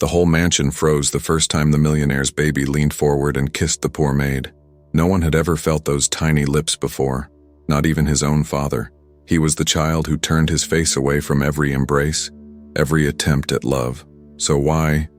The whole mansion froze the first time the millionaire's baby leaned forward and kissed the poor maid. No one had ever felt those tiny lips before, not even his own father. He was the child who turned his face away from every embrace, every attempt at love. So why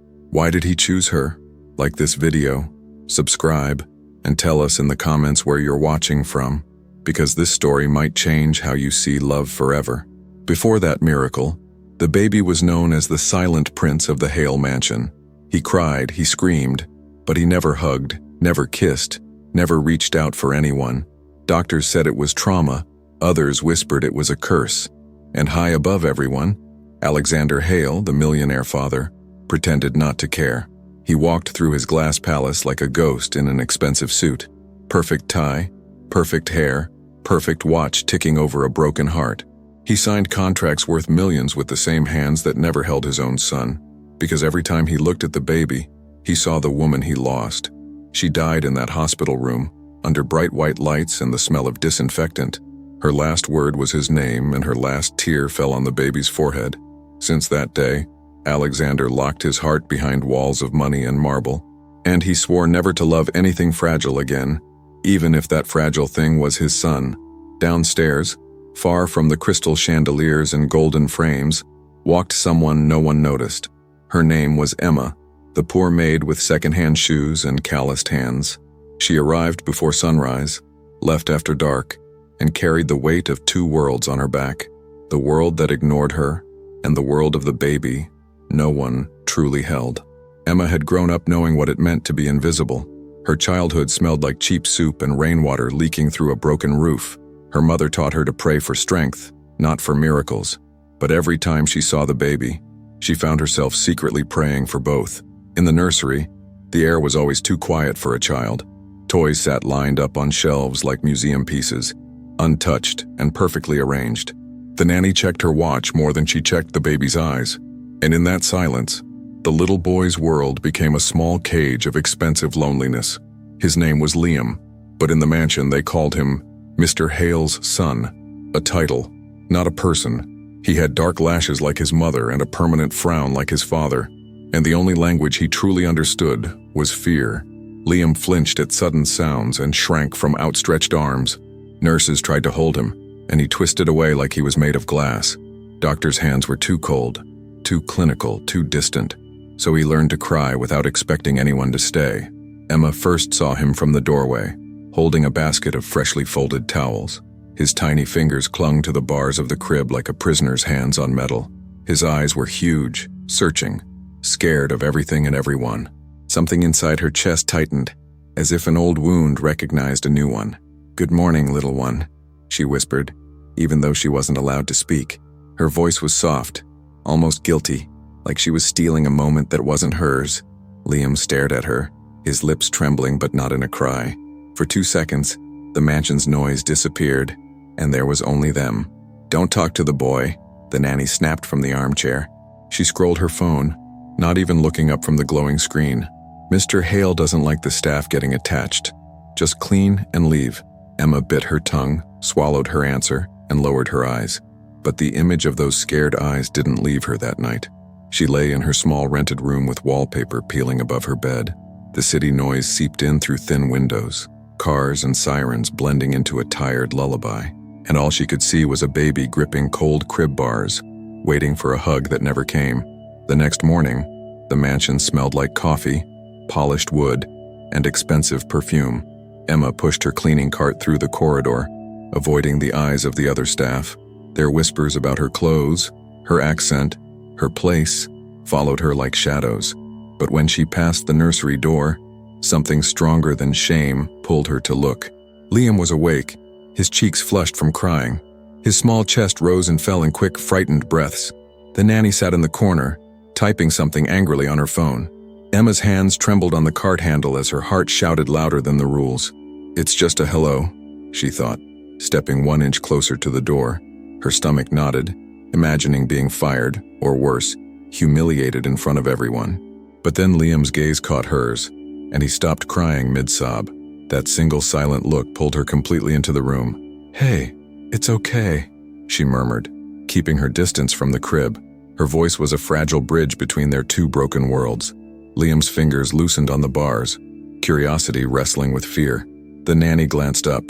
did he choose her? Like this video, subscribe, and tell us in the comments where you're watching from, because this story might change how you see love forever. Before that miracle, the baby was known as the silent prince of the Hale mansion. He cried, he screamed, but he never hugged, never kissed, never reached out for anyone. Doctors said it was trauma, others whispered it was a curse. And high above everyone, Alexander Hale, the millionaire father, pretended not to care. He walked through his glass palace like a ghost in an expensive suit. Perfect tie, perfect hair, perfect watch ticking over a broken heart. He signed contracts worth millions with the same hands that never held his own son, because every time he looked at the baby, he saw the woman he lost. She died in that hospital room, under bright white lights and the smell of disinfectant. Her last word was his name, and her last tear fell on the baby's forehead. Since that day, Alexander locked his heart behind walls of money and marble, and he swore never to love anything fragile again, even if that fragile thing was his son. Downstairs, far from the crystal chandeliers and golden frames, walked someone no one noticed. Her name was Emma, the poor maid with second-hand shoes and calloused hands. She arrived before sunrise, left after dark, and carried the weight of two worlds on her back, the world that ignored her and the world of the baby no one truly held. Emma had grown up knowing what it meant to be invisible. Her childhood smelled like cheap soup and rainwater leaking through a broken roof. Her mother taught her to pray for strength, not for miracles. But every time she saw the baby, she found herself secretly praying for both. In the nursery, the air was always too quiet for a child. Toys sat lined up on shelves like museum pieces, untouched and perfectly arranged. The nanny checked her watch more than she checked the baby's eyes. And in that silence, the little boy's world became a small cage of expensive loneliness. His name was Liam, but in the mansion they called him Mr. Hale's son, a title, not a person. He had dark lashes like his mother and a permanent frown like his father, and the only language he truly understood was fear. Liam flinched at sudden sounds and shrank from outstretched arms. Nurses tried to hold him, and he twisted away like he was made of glass. Doctors' hands were too cold, too clinical, too distant, so he learned to cry without expecting anyone to stay. Emma first saw him from the doorway, holding a basket of freshly folded towels. His tiny fingers clung to the bars of the crib like a prisoner's hands on metal. His eyes were huge, searching, scared of everything and everyone. Something inside her chest tightened, as if an old wound recognized a new one. "Good morning, little one," she whispered, even though she wasn't allowed to speak. Her voice was soft, almost guilty, like she was stealing a moment that wasn't hers. Liam stared at her, his lips trembling but not in a cry. For 2 seconds, the mansion's noise disappeared, and there was only them. "Don't talk to the boy," the nanny snapped from the armchair. She scrolled her phone, not even looking up from the glowing screen. "Mr. Hale doesn't like the staff getting attached. Just clean and leave." Emma bit her tongue, swallowed her answer, and lowered her eyes. But the image of those scared eyes didn't leave her that night. She lay in her small rented room with wallpaper peeling above her bed. The city noise seeped in through thin windows, cars and sirens blending into a tired lullaby. And all she could see was a baby gripping cold crib bars, waiting for a hug that never came. The next morning, the mansion smelled like coffee, polished wood, and expensive perfume. Emma pushed her cleaning cart through the corridor, avoiding the eyes of the other staff. Their whispers about her clothes, her accent, her place, followed her like shadows. But when she passed the nursery door, something stronger than shame pulled her to look. Liam was awake, his cheeks flushed from crying. His small chest rose and fell in quick, frightened breaths. The nanny sat in the corner, typing something angrily on her phone. Emma's hands trembled on the cart handle as her heart shouted louder than the rules. "It's just a hello," she thought, stepping 1 inch closer to the door. Her stomach knotted, imagining being fired, or worse, humiliated in front of everyone. But then Liam's gaze caught hers, and he stopped crying mid-sob. That single silent look pulled her completely into the room. "Hey, it's okay," she murmured, keeping her distance from the crib. Her voice was a fragile bridge between their two broken worlds. Liam's fingers loosened on the bars, curiosity wrestling with fear. The nanny glanced up,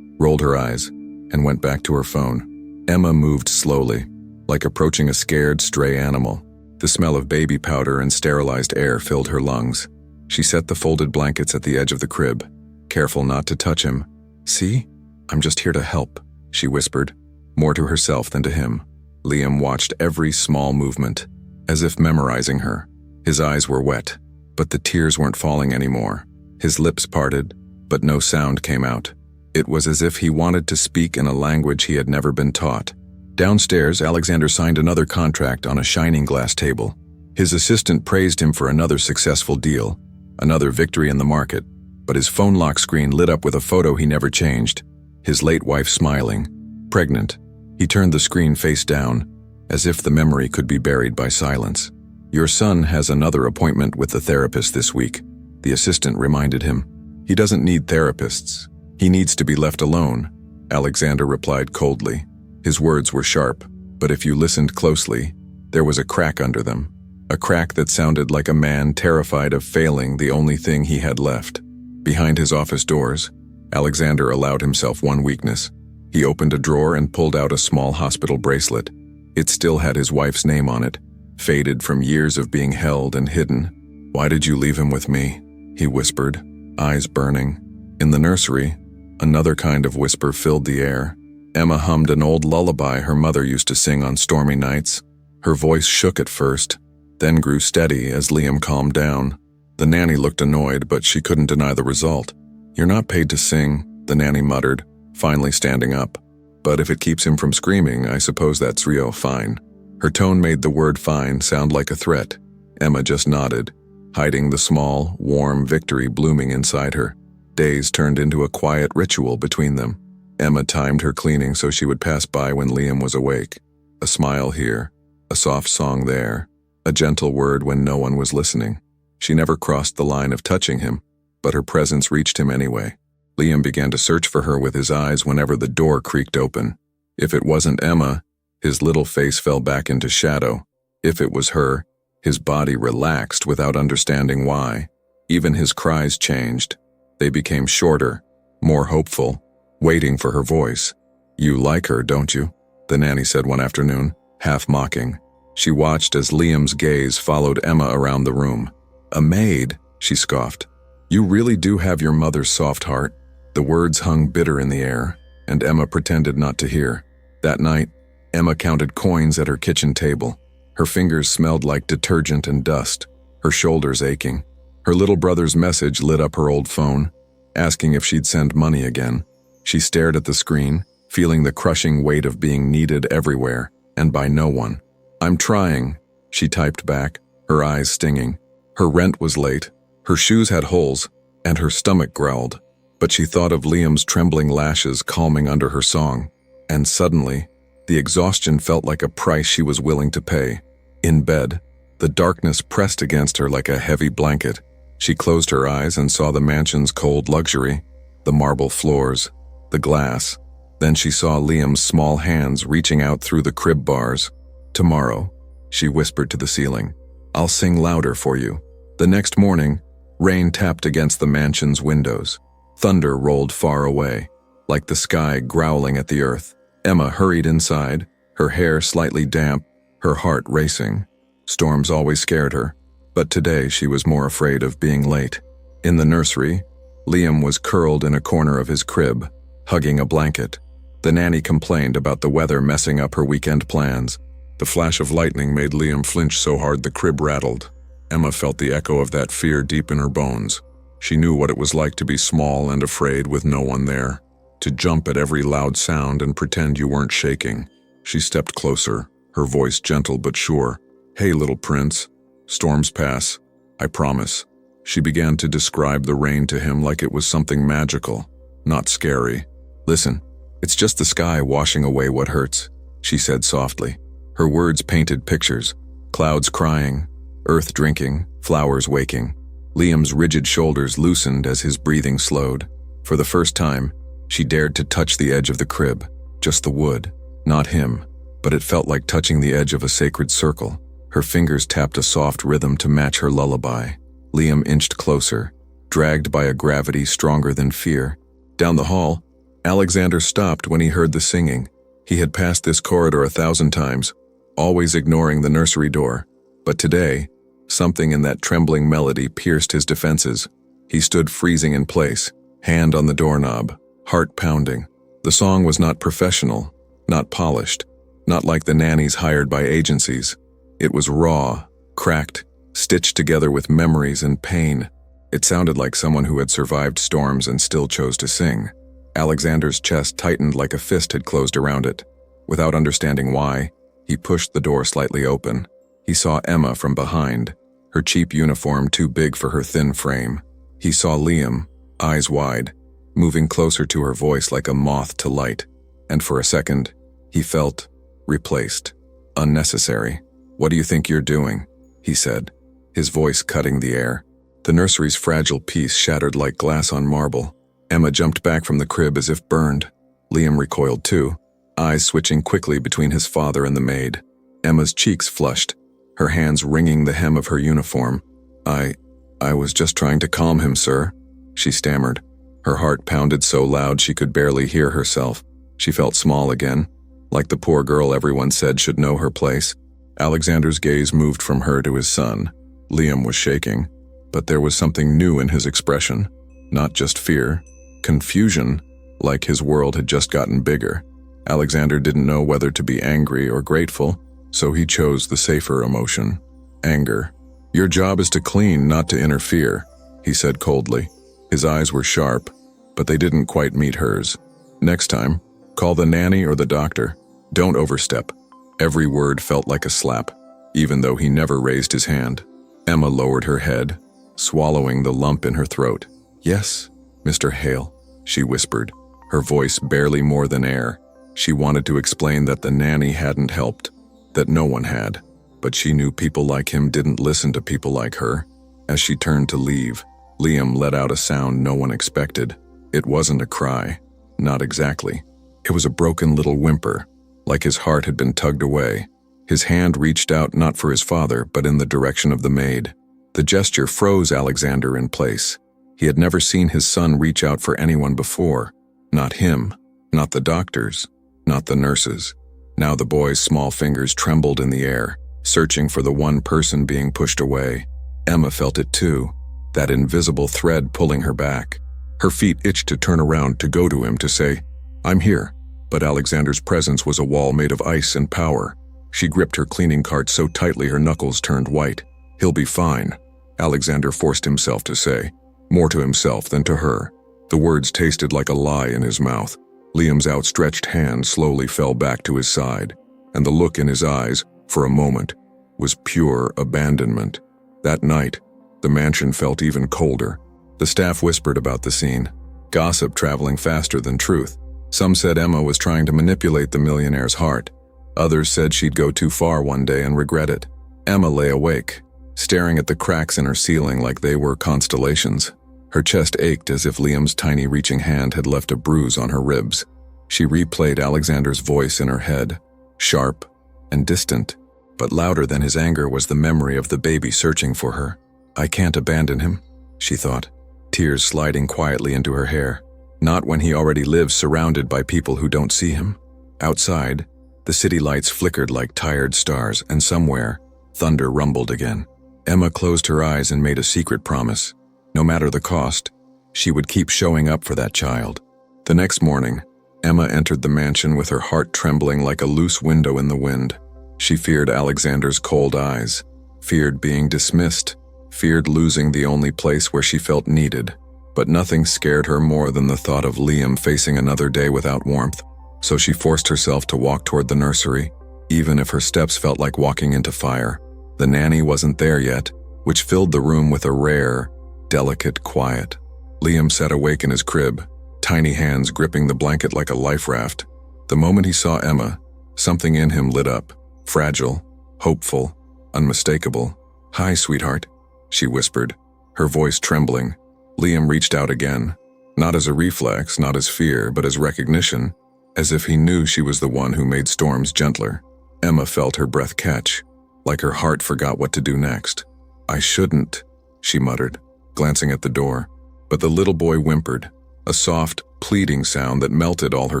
rolled her eyes, and went back to her phone. Emma moved slowly, like approaching a scared stray animal. The smell of baby powder and sterilized air filled her lungs. She set the folded blankets at the edge of the crib, careful not to touch him. "See? I'm just here to help," she whispered, more to herself than to him. Liam watched every small movement, as if memorizing her. His eyes were wet, but the tears weren't falling anymore. His lips parted, but no sound came out. It was as if he wanted to speak in a language he had never been taught. Downstairs, Alexander signed another contract on a shining glass table. His assistant praised him for another successful deal, another victory in the market, but his phone lock screen lit up with a photo he never changed. His late wife smiling, pregnant. He turned the screen face down, as if the memory could be buried by silence. "Your son has another appointment with the therapist this week," the assistant reminded him. "He doesn't need therapists. He needs to be left alone," Alexander replied coldly. His words were sharp, but if you listened closely, there was a crack under them. A crack that sounded like a man terrified of failing the only thing he had left. Behind his office doors, Alexander allowed himself one weakness. He opened a drawer and pulled out a small hospital bracelet. It still had his wife's name on it, faded from years of being held and hidden. "Why did you leave him with me?" he whispered, eyes burning. In the nursery, another kind of whisper filled the air. Emma hummed an old lullaby her mother used to sing on stormy nights. Her voice shook at first, then grew steady as Liam calmed down. The nanny looked annoyed, but she couldn't deny the result. "You're not paid to sing," the nanny muttered, finally standing up. "But if it keeps him from screaming, I suppose that's fine." Her tone made the word fine sound like a threat. Emma just nodded, hiding the small, warm victory blooming inside her. Days turned into a quiet ritual between them. Emma timed her cleaning so she would pass by when Liam was awake. A smile here, a soft song there, a gentle word when no one was listening. She never crossed the line of touching him, but her presence reached him anyway. Liam began to search for her with his eyes whenever the door creaked open. If it wasn't Emma, his little face fell back into shadow. If it was her, his body relaxed without understanding why. Even his cries changed. They became shorter, more hopeful, waiting for her voice. "You like her, don't you?" the nanny said one afternoon, half mocking. She watched as Liam's gaze followed Emma around the room. "A maid," she scoffed. "You really do have your mother's soft heart." The words hung bitter in the air, and Emma pretended not to hear. That night, Emma counted coins at her kitchen table. Her fingers smelled like detergent and dust, her shoulders aching. Her little brother's message lit up her old phone, asking if she'd send money again. She stared at the screen, feeling the crushing weight of being needed everywhere, and by no one. "I'm trying," she typed back, her eyes stinging. Her rent was late, her shoes had holes, and her stomach growled. But she thought of Liam's trembling lashes calming under her song, and suddenly, the exhaustion felt like a price she was willing to pay. In bed, the darkness pressed against her like a heavy blanket. She closed her eyes and saw the mansion's cold luxury, the marble floors, the glass. Then she saw Liam's small hands reaching out through the crib bars. "Tomorrow," she whispered to the ceiling, "I'll sing louder for you." The next morning, rain tapped against the mansion's windows. Thunder rolled far away, like the sky growling at the earth. Emma hurried inside, her hair slightly damp, her heart racing. Storms always scared her, but today she was more afraid of being late. In the nursery, Liam was curled in a corner of his crib, hugging a blanket. The nanny complained about the weather messing up her weekend plans. The flash of lightning made Liam flinch so hard the crib rattled. Emma felt the echo of that fear deep in her bones. She knew what it was like to be small and afraid with no one there, to jump at every loud sound and pretend you weren't shaking. She stepped closer, her voice gentle but sure. "Hey, little prince. Storms pass. I promise." She began to describe the rain to him like it was something magical, not scary. "Listen, it's just the sky washing away what hurts," she said softly. Her words painted pictures, clouds crying, earth drinking, flowers waking. Liam's rigid shoulders loosened as his breathing slowed. For the first time, she dared to touch the edge of the crib, just the wood, not him, but it felt like touching the edge of a sacred circle. Her fingers tapped a soft rhythm to match her lullaby. Liam inched closer, dragged by a gravity stronger than fear. Down the hall, Alexander stopped when he heard the singing. He had passed this corridor 1,000 times, always ignoring the nursery door. But today, something in that trembling melody pierced his defenses. He stood freezing in place, hand on the doorknob, heart pounding. The song was not professional, not polished, not like the nannies hired by agencies. It was raw, cracked, stitched together with memories and pain. It sounded like someone who had survived storms and still chose to sing. Alexander's chest tightened like a fist had closed around it. Without understanding why, he pushed the door slightly open. He saw Emma from behind, her cheap uniform too big for her thin frame. He saw Liam, eyes wide, moving closer to her voice like a moth to light. And for a second, he felt replaced, unnecessary. "What do you think you're doing?" he said, his voice cutting the air. The nursery's fragile peace shattered like glass on marble. Emma jumped back from the crib as if burned. Liam recoiled too, eyes switching quickly between his father and the maid. Emma's cheeks flushed, her hands wringing the hem of her uniform. I was just trying to calm him, sir," she stammered. Her heart pounded so loud she could barely hear herself. She felt small again, like the poor girl everyone said should know her place. Alexander's gaze moved from her to his son. Liam was shaking, but there was something new in his expression. Not just fear, confusion, like his world had just gotten bigger. Alexander didn't know whether to be angry or grateful, so he chose the safer emotion, anger. "Your job is to clean, not to interfere," he said coldly. His eyes were sharp, but they didn't quite meet hers. "Next time, call the nanny or the doctor. Don't overstep." Every word felt like a slap, even though he never raised his hand. Emma lowered her head, swallowing the lump in her throat. "Yes, Mr. Hale," she whispered, her voice barely more than air. She wanted to explain that the nanny hadn't helped, that no one had, but she knew people like him didn't listen to people like her. As she turned to leave, Liam let out a sound no one expected. It wasn't a cry, not exactly. It was a broken little whimper, like his heart had been tugged away. His hand reached out not for his father, but in the direction of the maid. The gesture froze Alexander in place. He had never seen his son reach out for anyone before. Not him, not the doctors, not the nurses. Now the boy's small fingers trembled in the air, searching for the one person being pushed away. Emma felt it too, that invisible thread pulling her back. Her feet itched to turn around to go to him to say, "I'm here." But Alexander's presence was a wall made of ice and power. She gripped her cleaning cart so tightly her knuckles turned white. "He'll be fine," Alexander forced himself to say, more to himself than to her. The words tasted like a lie in his mouth. Liam's outstretched hand slowly fell back to his side, and the look in his eyes, for a moment, was pure abandonment. That night, the mansion felt even colder. The staff whispered about the scene, gossip traveling faster than truth. Some said Emma was trying to manipulate the millionaire's heart. Others said she'd go too far one day and regret it. Emma lay awake, staring at the cracks in her ceiling like they were constellations. Her chest ached as if Liam's tiny reaching hand had left a bruise on her ribs. She replayed Alexander's voice in her head, sharp and distant, but louder than his anger was the memory of the baby searching for her. "I can't abandon him," she thought, tears sliding quietly into her hair. Not when he already lives surrounded by people who don't see him. Outside, the city lights flickered like tired stars, and somewhere, thunder rumbled again. Emma closed her eyes and made a secret promise. No matter the cost, she would keep showing up for that child. The next morning, Emma entered the mansion with her heart trembling like a loose window in the wind. She feared Alexander's cold eyes, feared being dismissed, feared losing the only place where she felt needed. But nothing scared her more than the thought of Liam facing another day without warmth. So she forced herself to walk toward the nursery, even if her steps felt like walking into fire. The nanny wasn't there yet, which filled the room with a rare, delicate quiet. Liam sat awake in his crib, tiny hands gripping the blanket like a life raft. The moment he saw Emma, something in him lit up, fragile, hopeful, unmistakable. "Hi, sweetheart," she whispered, her voice trembling. Liam reached out again, not as a reflex, not as fear, but as recognition, as if he knew she was the one who made storms gentler. Emma felt her breath catch, like her heart forgot what to do next. "I shouldn't," she muttered, glancing at the door. But the little boy whimpered, a soft, pleading sound that melted all her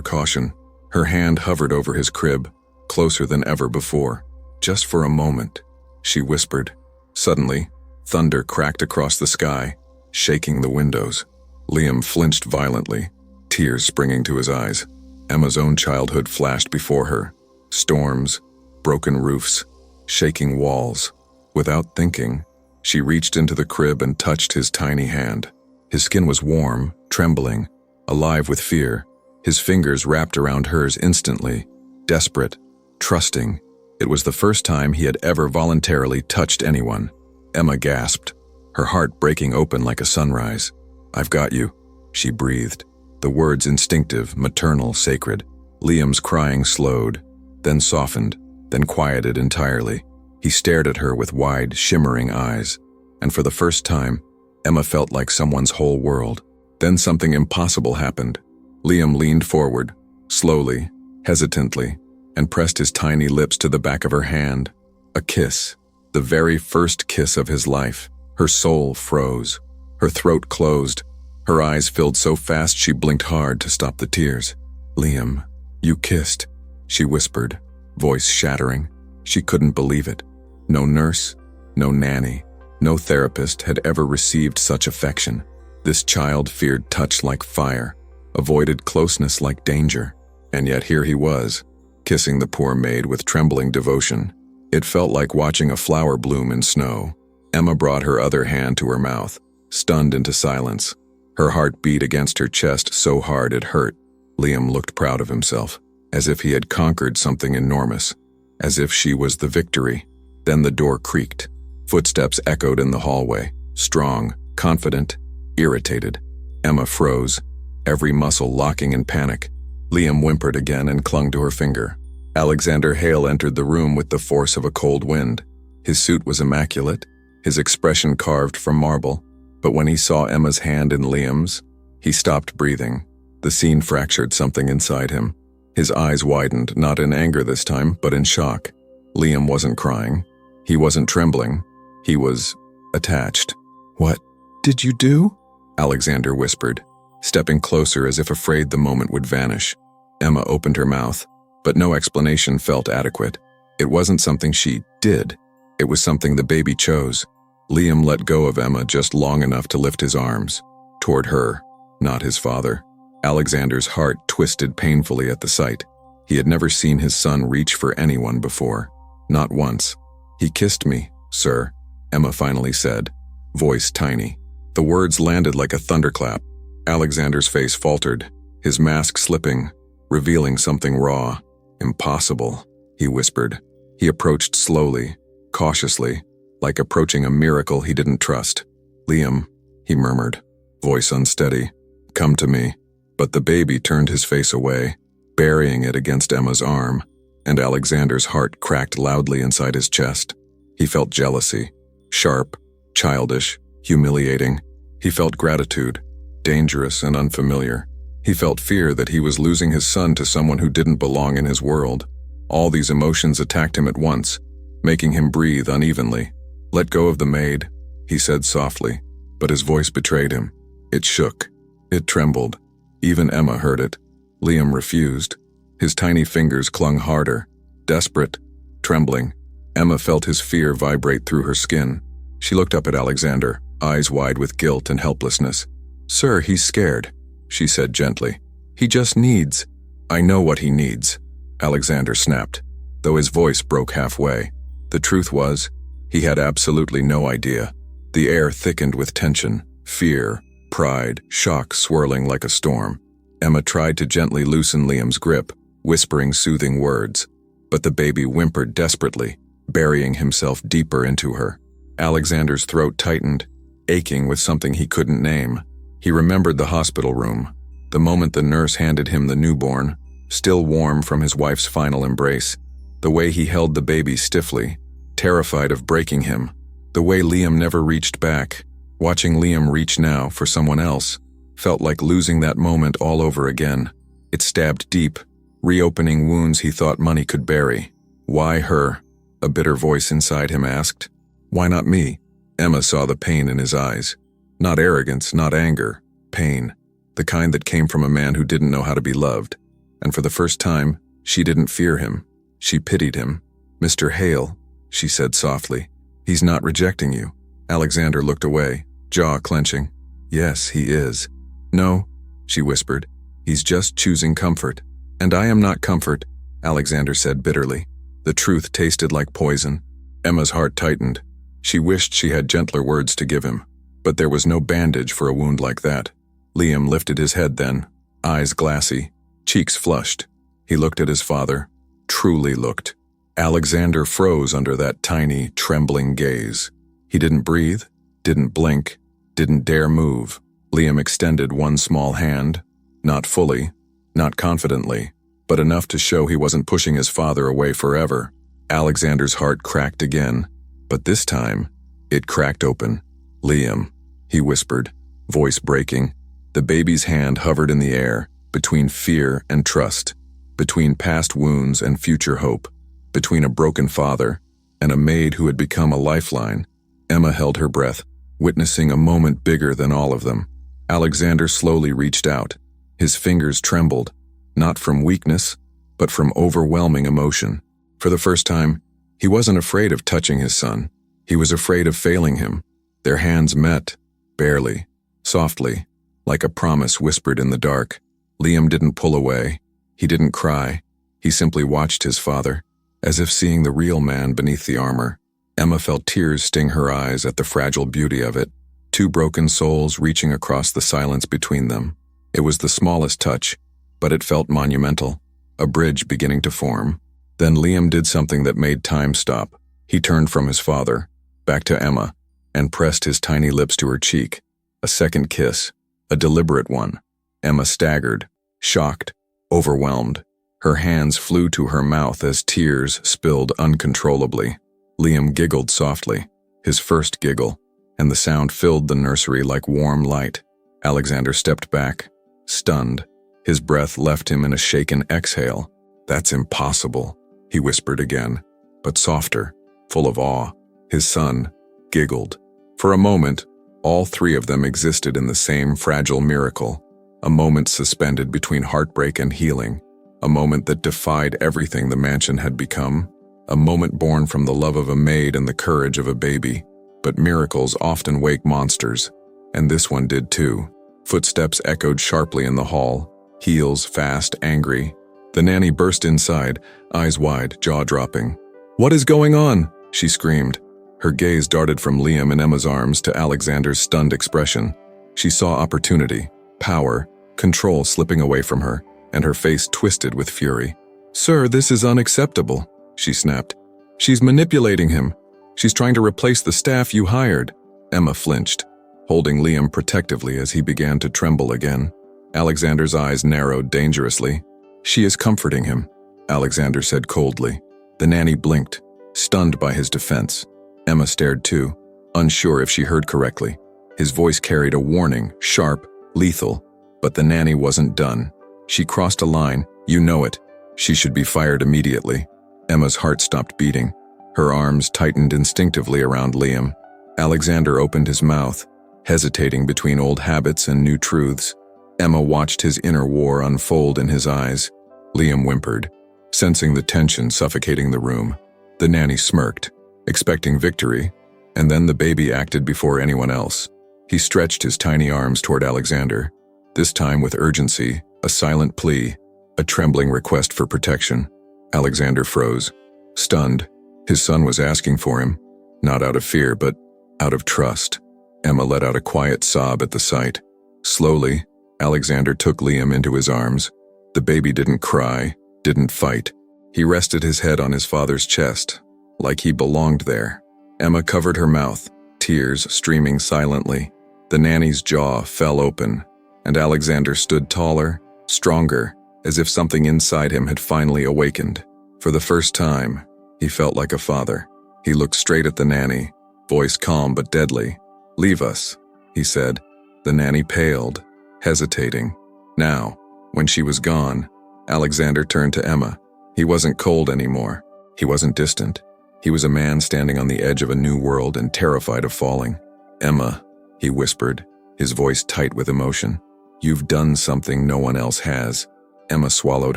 caution. Her hand hovered over his crib, closer than ever before. "Just for a moment," she whispered. Suddenly, thunder cracked across the sky, shaking the windows. Liam flinched violently, tears springing to his eyes. Emma's own childhood flashed before her. Storms, broken roofs, shaking walls. Without thinking, she reached into the crib and touched his tiny hand. His skin was warm, trembling, alive with fear. His fingers wrapped around hers instantly, desperate, trusting. It was the first time he had ever voluntarily touched anyone. Emma gasped, her heart breaking open like a sunrise. "I've got you," she breathed, the words instinctive, maternal, sacred. Liam's crying slowed, then softened, then quieted entirely. He stared at her with wide, shimmering eyes, and for the first time, Emma felt like someone's whole world. Then something impossible happened. Liam leaned forward, slowly, hesitantly, and pressed his tiny lips to the back of her hand. A kiss, the very first kiss of his life. Her soul froze. Her throat closed. Her eyes filled so fast she blinked hard to stop the tears. "Liam, you kissed," she whispered, voice shattering. She couldn't believe it. No nurse, no nanny, no therapist had ever received such affection. This child feared touch like fire, avoided closeness like danger, and yet here he was, kissing the poor maid with trembling devotion. It felt like watching a flower bloom in snow. Emma brought her other hand to her mouth, stunned into silence. Her heart beat against her chest so hard it hurt. Liam looked proud of himself, as if he had conquered something enormous, as if she was the victory. Then the door creaked. Footsteps echoed in the hallway, strong, confident, irritated. Emma froze, every muscle locking in panic. Liam whimpered again and clung to her finger. Alexander Hale entered the room with the force of a cold wind. His suit was immaculate, his expression carved from marble, but when he saw Emma's hand in Liam's, he stopped breathing. The scene fractured something inside him. His eyes widened, not in anger this time, but in shock. Liam wasn't crying. He wasn't trembling. He was attached. "What did you do?" Alexander whispered, stepping closer as if afraid the moment would vanish. Emma opened her mouth, but no explanation felt adequate. It wasn't something she did. It was something the baby chose. Liam let go of Emma just long enough to lift his arms, toward her, not his father. Alexander's heart twisted painfully at the sight. He had never seen his son reach for anyone before. Not once. "He kissed me, sir," Emma finally said, voice tiny. The words landed like a thunderclap. Alexander's face faltered, his mask slipping, revealing something raw. "Impossible," he whispered. He approached slowly, cautiously, like approaching a miracle he didn't trust. "Liam," he murmured, voice unsteady, "come to me." But the baby turned his face away, burying it against Emma's arm, and Alexander's heart cracked loudly inside his chest. He felt jealousy, sharp, childish, humiliating. He felt gratitude, dangerous and unfamiliar. He felt fear that he was losing his son to someone who didn't belong in his world. All these emotions attacked him at once, making him breathe unevenly. "Let go of the maid," he said softly, but his voice betrayed him. It shook. It trembled. Even Emma heard it. Liam refused. His tiny fingers clung harder, desperate, trembling. Emma felt his fear vibrate through her skin. She looked up at Alexander, eyes wide with guilt and helplessness. "Sir, he's scared," she said gently. "He just needs—" "I know what he needs," Alexander snapped, though his voice broke halfway. The truth was, he had absolutely no idea. The air thickened with tension, fear, pride, shock swirling like a storm. Emma tried to gently loosen Liam's grip, whispering soothing words, but the baby whimpered desperately, burying himself deeper into her. Alexander's throat tightened, aching with something he couldn't name. He remembered the hospital room, the moment the nurse handed him the newborn, still warm from his wife's final embrace, the way he held the baby stiffly, terrified of breaking him, the way Liam never reached back. Watching Liam reach now for someone else felt like losing that moment all over again. It stabbed deep, reopening wounds he thought money could bury. Why her? A bitter voice inside him asked. Why not me? Emma saw the pain in his eyes. Not arrogance, not anger. Pain. The kind that came from a man who didn't know how to be loved. And for the first time, she didn't fear him. She pitied him. Mr. Hale, she said softly. He's not rejecting you. Alexander looked away, jaw clenching. Yes, he is. No, she whispered. He's just choosing comfort. And I am not comfort, Alexander said bitterly. The truth tasted like poison. Emma's heart tightened. She wished she had gentler words to give him. But there was no bandage for a wound like that. Liam lifted his head then, eyes glassy, cheeks flushed. He looked at his father, truly looked. Alexander froze under that tiny, trembling gaze. He didn't breathe, didn't blink, didn't dare move. Liam extended one small hand, not fully, not confidently, but enough to show he wasn't pushing his father away forever. Alexander's heart cracked again, but this time, it cracked open. Liam, he whispered, voice breaking. The baby's hand hovered in the air, between fear and trust, between past wounds and future hope, between a broken father and a maid who had become a lifeline. Emma held her breath, witnessing a moment bigger than all of them. Alexander slowly reached out. His fingers trembled, not from weakness, but from overwhelming emotion. For the first time, he wasn't afraid of touching his son. He was afraid of failing him. Their hands met, barely, softly, like a promise whispered in the dark. Liam didn't pull away. He didn't cry. He simply watched his father, as if seeing the real man beneath the armor. Emma felt tears sting her eyes at the fragile beauty of it, two broken souls reaching across the silence between them. It was the smallest touch, but it felt monumental, a bridge beginning to form. Then Liam did something that made time stop. He turned from his father, back to Emma, and pressed his tiny lips to her cheek. A second kiss, a deliberate one. Emma staggered, shocked, overwhelmed. Her hands flew to her mouth as tears spilled uncontrollably. Liam giggled softly, his first giggle, and the sound filled the nursery like warm light. Alexander stepped back, stunned. His breath left him in a shaken exhale. That's impossible, he whispered again, but softer, full of awe. His son giggled. For a moment, all three of them existed in the same fragile miracle, a moment suspended between heartbreak and healing, a moment that defied everything the mansion had become, a moment born from the love of a maid and the courage of a baby. But miracles often wake monsters, and this one did too. Footsteps echoed sharply in the hall, heels fast, angry. The nanny burst inside, eyes wide, jaw dropping. "What is going on?" she screamed. Her gaze darted from Liam and Emma's arms to Alexander's stunned expression. She saw opportunity, power, control slipping away from her, and her face twisted with fury. "Sir, this is unacceptable," she snapped. "She's manipulating him. She's trying to replace the staff you hired." Emma flinched, holding Liam protectively as he began to tremble again. Alexander's eyes narrowed dangerously. "She is comforting him," Alexander said coldly. The nanny blinked, stunned by his defense. Emma stared too, unsure if she heard correctly. His voice carried a warning, sharp, lethal, but the nanny wasn't done. "She crossed a line, you know it. She should be fired immediately." Emma's heart stopped beating. Her arms tightened instinctively around Liam. Alexander opened his mouth, hesitating between old habits and new truths. Emma watched his inner war unfold in his eyes. Liam whimpered, sensing the tension suffocating the room. The nanny smirked, expecting victory, and then the baby acted before anyone else. He stretched his tiny arms toward Alexander, this time with urgency, a silent plea, a trembling request for protection. Alexander froze, stunned. His son was asking for him, not out of fear, but out of trust. Emma let out a quiet sob at the sight. Slowly, Alexander took Liam into his arms. The baby didn't cry, didn't fight. He rested his head on his father's chest, like he belonged there. Emma covered her mouth, tears streaming silently. The nanny's jaw fell open, and Alexander stood taller, stronger, as if something inside him had finally awakened. For the first time, he felt like a father. He looked straight at the nanny, voice calm but deadly. "Leave us," he said. The nanny paled, hesitating. Now, when she was gone, Alexander turned to Emma. He wasn't cold anymore. He wasn't distant. He was a man standing on the edge of a new world and terrified of falling. "Emma," he whispered, his voice tight with emotion. "You've done something no one else has." Emma swallowed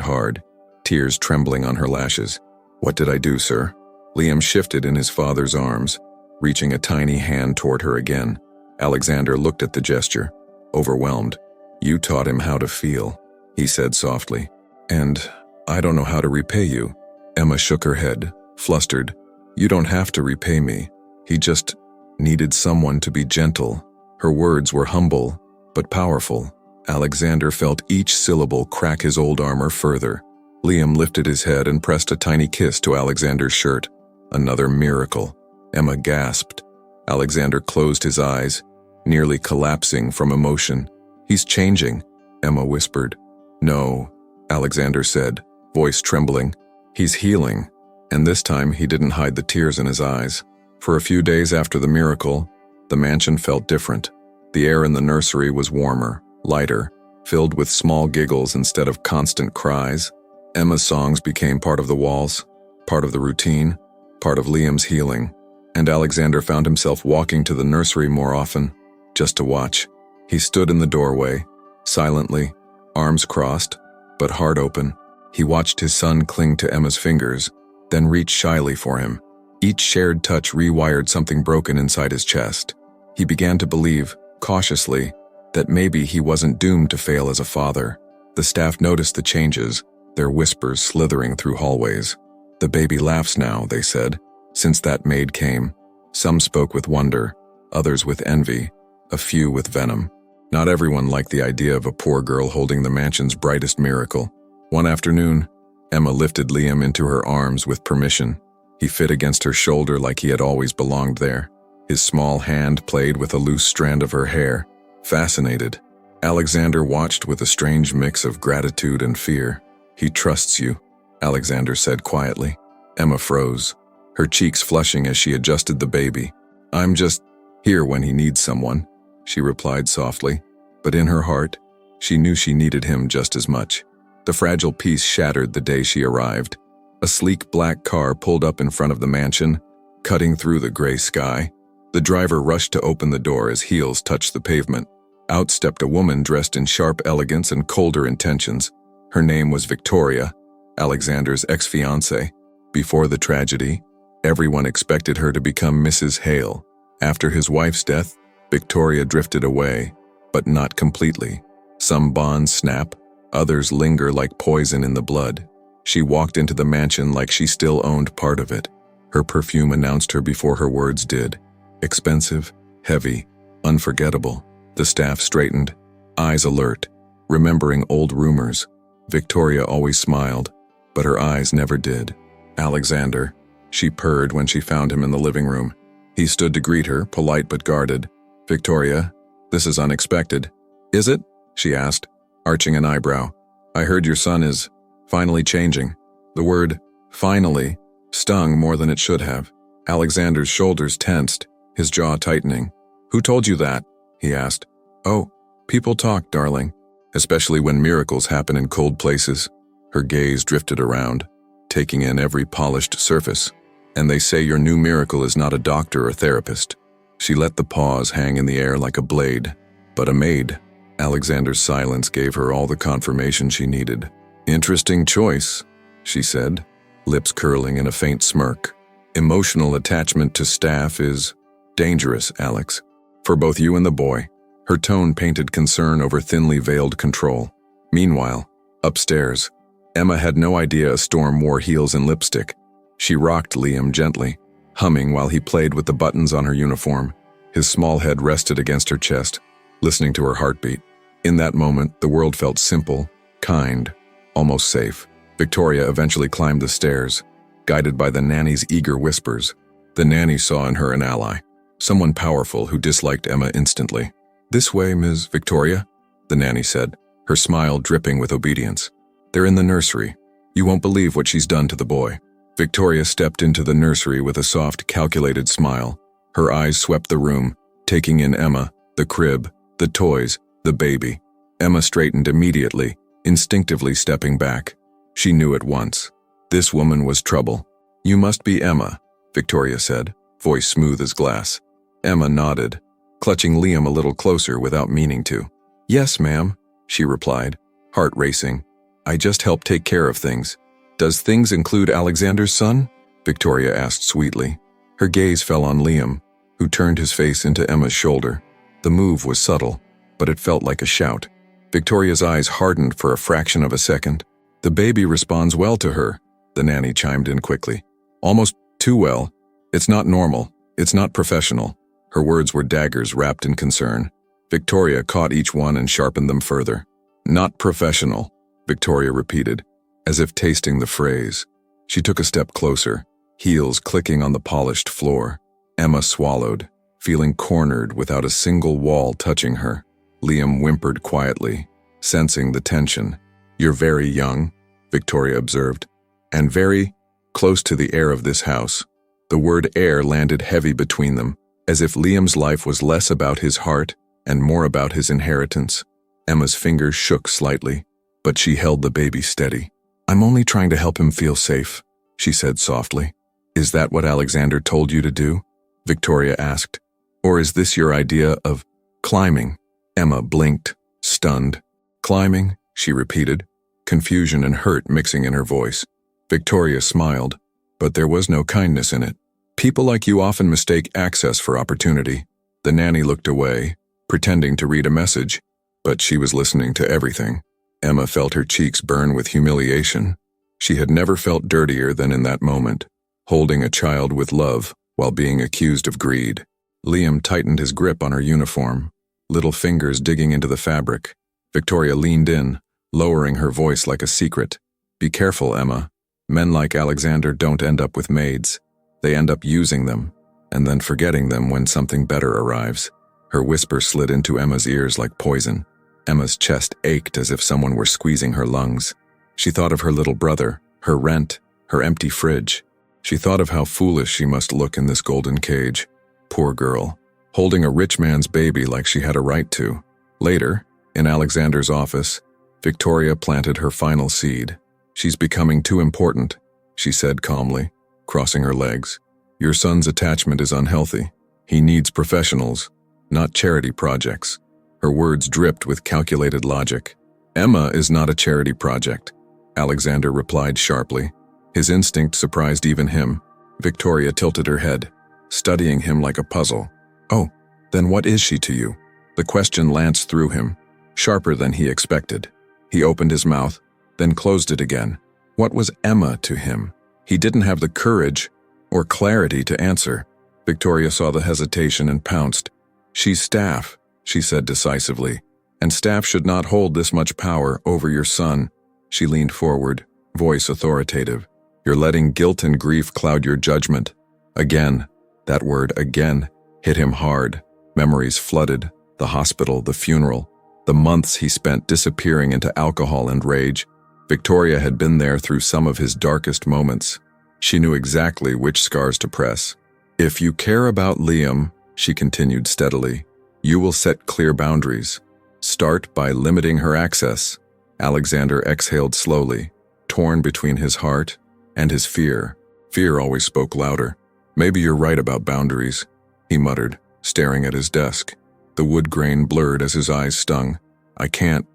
hard, tears trembling on her lashes. "What did I do, sir?" Liam shifted in his father's arms, reaching a tiny hand toward her again. Alexander looked at the gesture, overwhelmed. "You taught him how to feel," he said softly. "And I don't know how to repay you." Emma shook her head, flustered. "You don't have to repay me. He just needed someone to be gentle." Her words were humble, but powerful. Alexander felt each syllable crack his old armor further. Liam lifted his head and pressed a tiny kiss to Alexander's shirt. Another miracle. Emma gasped. Alexander closed his eyes, nearly collapsing from emotion. "He's changing," Emma whispered. "No," Alexander said, voice trembling. "He's healing." And this time he didn't hide the tears in his eyes. For a few days after the miracle, the mansion felt different. The air in the nursery was warmer, lighter, filled with small giggles instead of constant cries. Emma's songs became part of the walls, part of the routine, part of Liam's healing. And Alexander found himself walking to the nursery more often, just to watch. He stood in the doorway, silently, arms crossed, but heart open. He watched his son cling to Emma's fingers, then reach shyly for him. Each shared touch rewired something broken inside his chest. He began to believe, cautiously, that maybe he wasn't doomed to fail as a father. The staff noticed the changes, their whispers slithering through hallways. "The baby laughs now," they said, since that maid came. Some spoke with wonder, others with envy, a few with venom. Not everyone liked the idea of a poor girl holding the mansion's brightest miracle. One afternoon, Emma lifted Liam into her arms with permission. He fit against her shoulder like he had always belonged there. His small hand played with a loose strand of her hair. Fascinated, Alexander watched with a strange mix of gratitude and fear. "He trusts you," Alexander said quietly. Emma froze, her cheeks flushing as she adjusted the baby. "I'm just here when he needs someone," she replied softly. But in her heart, she knew she needed him just as much. The fragile peace shattered the day she arrived. A sleek black car pulled up in front of the mansion, cutting through the gray sky. The driver rushed to open the door as heels touched the pavement. Out stepped a woman dressed in sharp elegance and colder intentions. Her name was Victoria, Alexander's ex-fiancée. Before the tragedy, everyone expected her to become Mrs. Hale. After his wife's death, Victoria drifted away, but not completely. Some bonds snap, others linger like poison in the blood. She walked into the mansion like she still owned part of it. Her perfume announced her before her words did. Expensive, heavy, unforgettable. The staff straightened, eyes alert, remembering old rumors. Victoria always smiled, but her eyes never did. "Alexander," she purred when she found him in the living room. He stood to greet her, polite but guarded. "Victoria, this is unexpected." "Is it?" she asked, arching an eyebrow. "I heard your son is finally changing." The word "finally" stung more than it should have. Alexander's shoulders tensed, his jaw tightening. "Who told you that?" he asked. "Oh, people talk, darling, especially when miracles happen in cold places." Her gaze drifted around, taking in every polished surface. "And they say your new miracle is not a doctor or therapist." She let the pause hang in the air like a blade. "But a maid." Alexander's silence gave her all the confirmation she needed. "Interesting choice," she said, lips curling in a faint smirk. "Emotional attachment to staff is dangerous, Alex. For both you and the boy." Her tone painted concern over thinly veiled control. Meanwhile, upstairs, Emma had no idea a storm wore heels and lipstick. She rocked Liam gently, humming while he played with the buttons on her uniform. His small head rested against her chest, listening to her heartbeat. In that moment, the world felt simple, kind, almost safe. Victoria eventually climbed the stairs, guided by the nanny's eager whispers. The nanny saw in her an ally, someone powerful who disliked Emma instantly. "This way, Ms. Victoria," the nanny said, her smile dripping with obedience. "They're in the nursery. You won't believe what she's done to the boy." Victoria stepped into the nursery with a soft, calculated smile. Her eyes swept the room, taking in Emma, the crib, the toys, the baby. Emma straightened immediately, instinctively stepping back. She knew at once. This woman was trouble. "You must be Emma," Victoria said, voice smooth as glass. Emma nodded, clutching Liam a little closer without meaning to. Yes, ma'am, she replied, heart racing. I just help take care of things. Does things include Alexander's son? Victoria asked sweetly. Her gaze fell on Liam, who turned his face into Emma's shoulder. The move was subtle, but it felt like a shout. Victoria's eyes hardened for a fraction of a second. The baby responds well to her, the nanny chimed in quickly. Almost too well. It's not normal. It's not professional. Her words were daggers wrapped in concern. Victoria caught each one and sharpened them further. Not professional, Victoria repeated, as if tasting the phrase. She took a step closer, heels clicking on the polished floor. Emma swallowed, feeling cornered without a single wall touching her. Liam whimpered quietly, sensing the tension. You're very young, Victoria observed, and very close to the heir of this house. The word heir landed heavy between them, as if Liam's life was less about his heart and more about his inheritance. Emma's fingers shook slightly, but she held the baby steady. I'm only trying to help him feel safe, she said softly. Is that what Alexander told you to do? Victoria asked. Or is this your idea of climbing? Emma blinked, stunned. Climbing, she repeated, confusion and hurt mixing in her voice. Victoria smiled, but there was no kindness in it. People like you often mistake access for opportunity. The nanny looked away, pretending to read a message, but she was listening to everything. Emma felt her cheeks burn with humiliation. She had never felt dirtier than in that moment, holding a child with love while being accused of greed. Liam tightened his grip on her uniform, little fingers digging into the fabric. Victoria leaned in, lowering her voice like a secret. Be careful, Emma. Men like Alexander don't end up with maids. They end up using them, and then forgetting them when something better arrives. Her whisper slid into Emma's ears like poison. Emma's chest ached as if someone were squeezing her lungs. She thought of her little brother, her rent, her empty fridge. She thought of how foolish she must look in this golden cage. Poor girl, holding a rich man's baby like she had a right to. Later, in Alexander's office, Victoria planted her final seed. She's becoming too important, she said calmly, crossing her legs. Your son's attachment is unhealthy. He needs professionals, not charity projects. Her words dripped with calculated logic. Emma is not a charity project, Alexander replied sharply. His instinct surprised even him. Victoria tilted her head, studying him like a puzzle. Oh, then what is she to you? The question lanced through him, sharper than he expected. He opened his mouth, then closed it again. What was Emma to him? He didn't have the courage or clarity to answer. Victoria saw the hesitation and pounced. She's staff, she said decisively, and staff should not hold this much power over your son. She leaned forward, voice authoritative. You're letting guilt and grief cloud your judgment. Again, that word again, hit him hard. Memories flooded, the hospital, the funeral, the months he spent disappearing into alcohol and rage. Victoria had been there through some of his darkest moments. She knew exactly which scars to press. If you care about Liam, she continued steadily, you will set clear boundaries. Start by limiting her access. Alexander exhaled slowly, torn between his heart and his fear. Fear always spoke louder. Maybe you're right about boundaries, he muttered, staring at his desk. The wood grain blurred as his eyes stung. I can't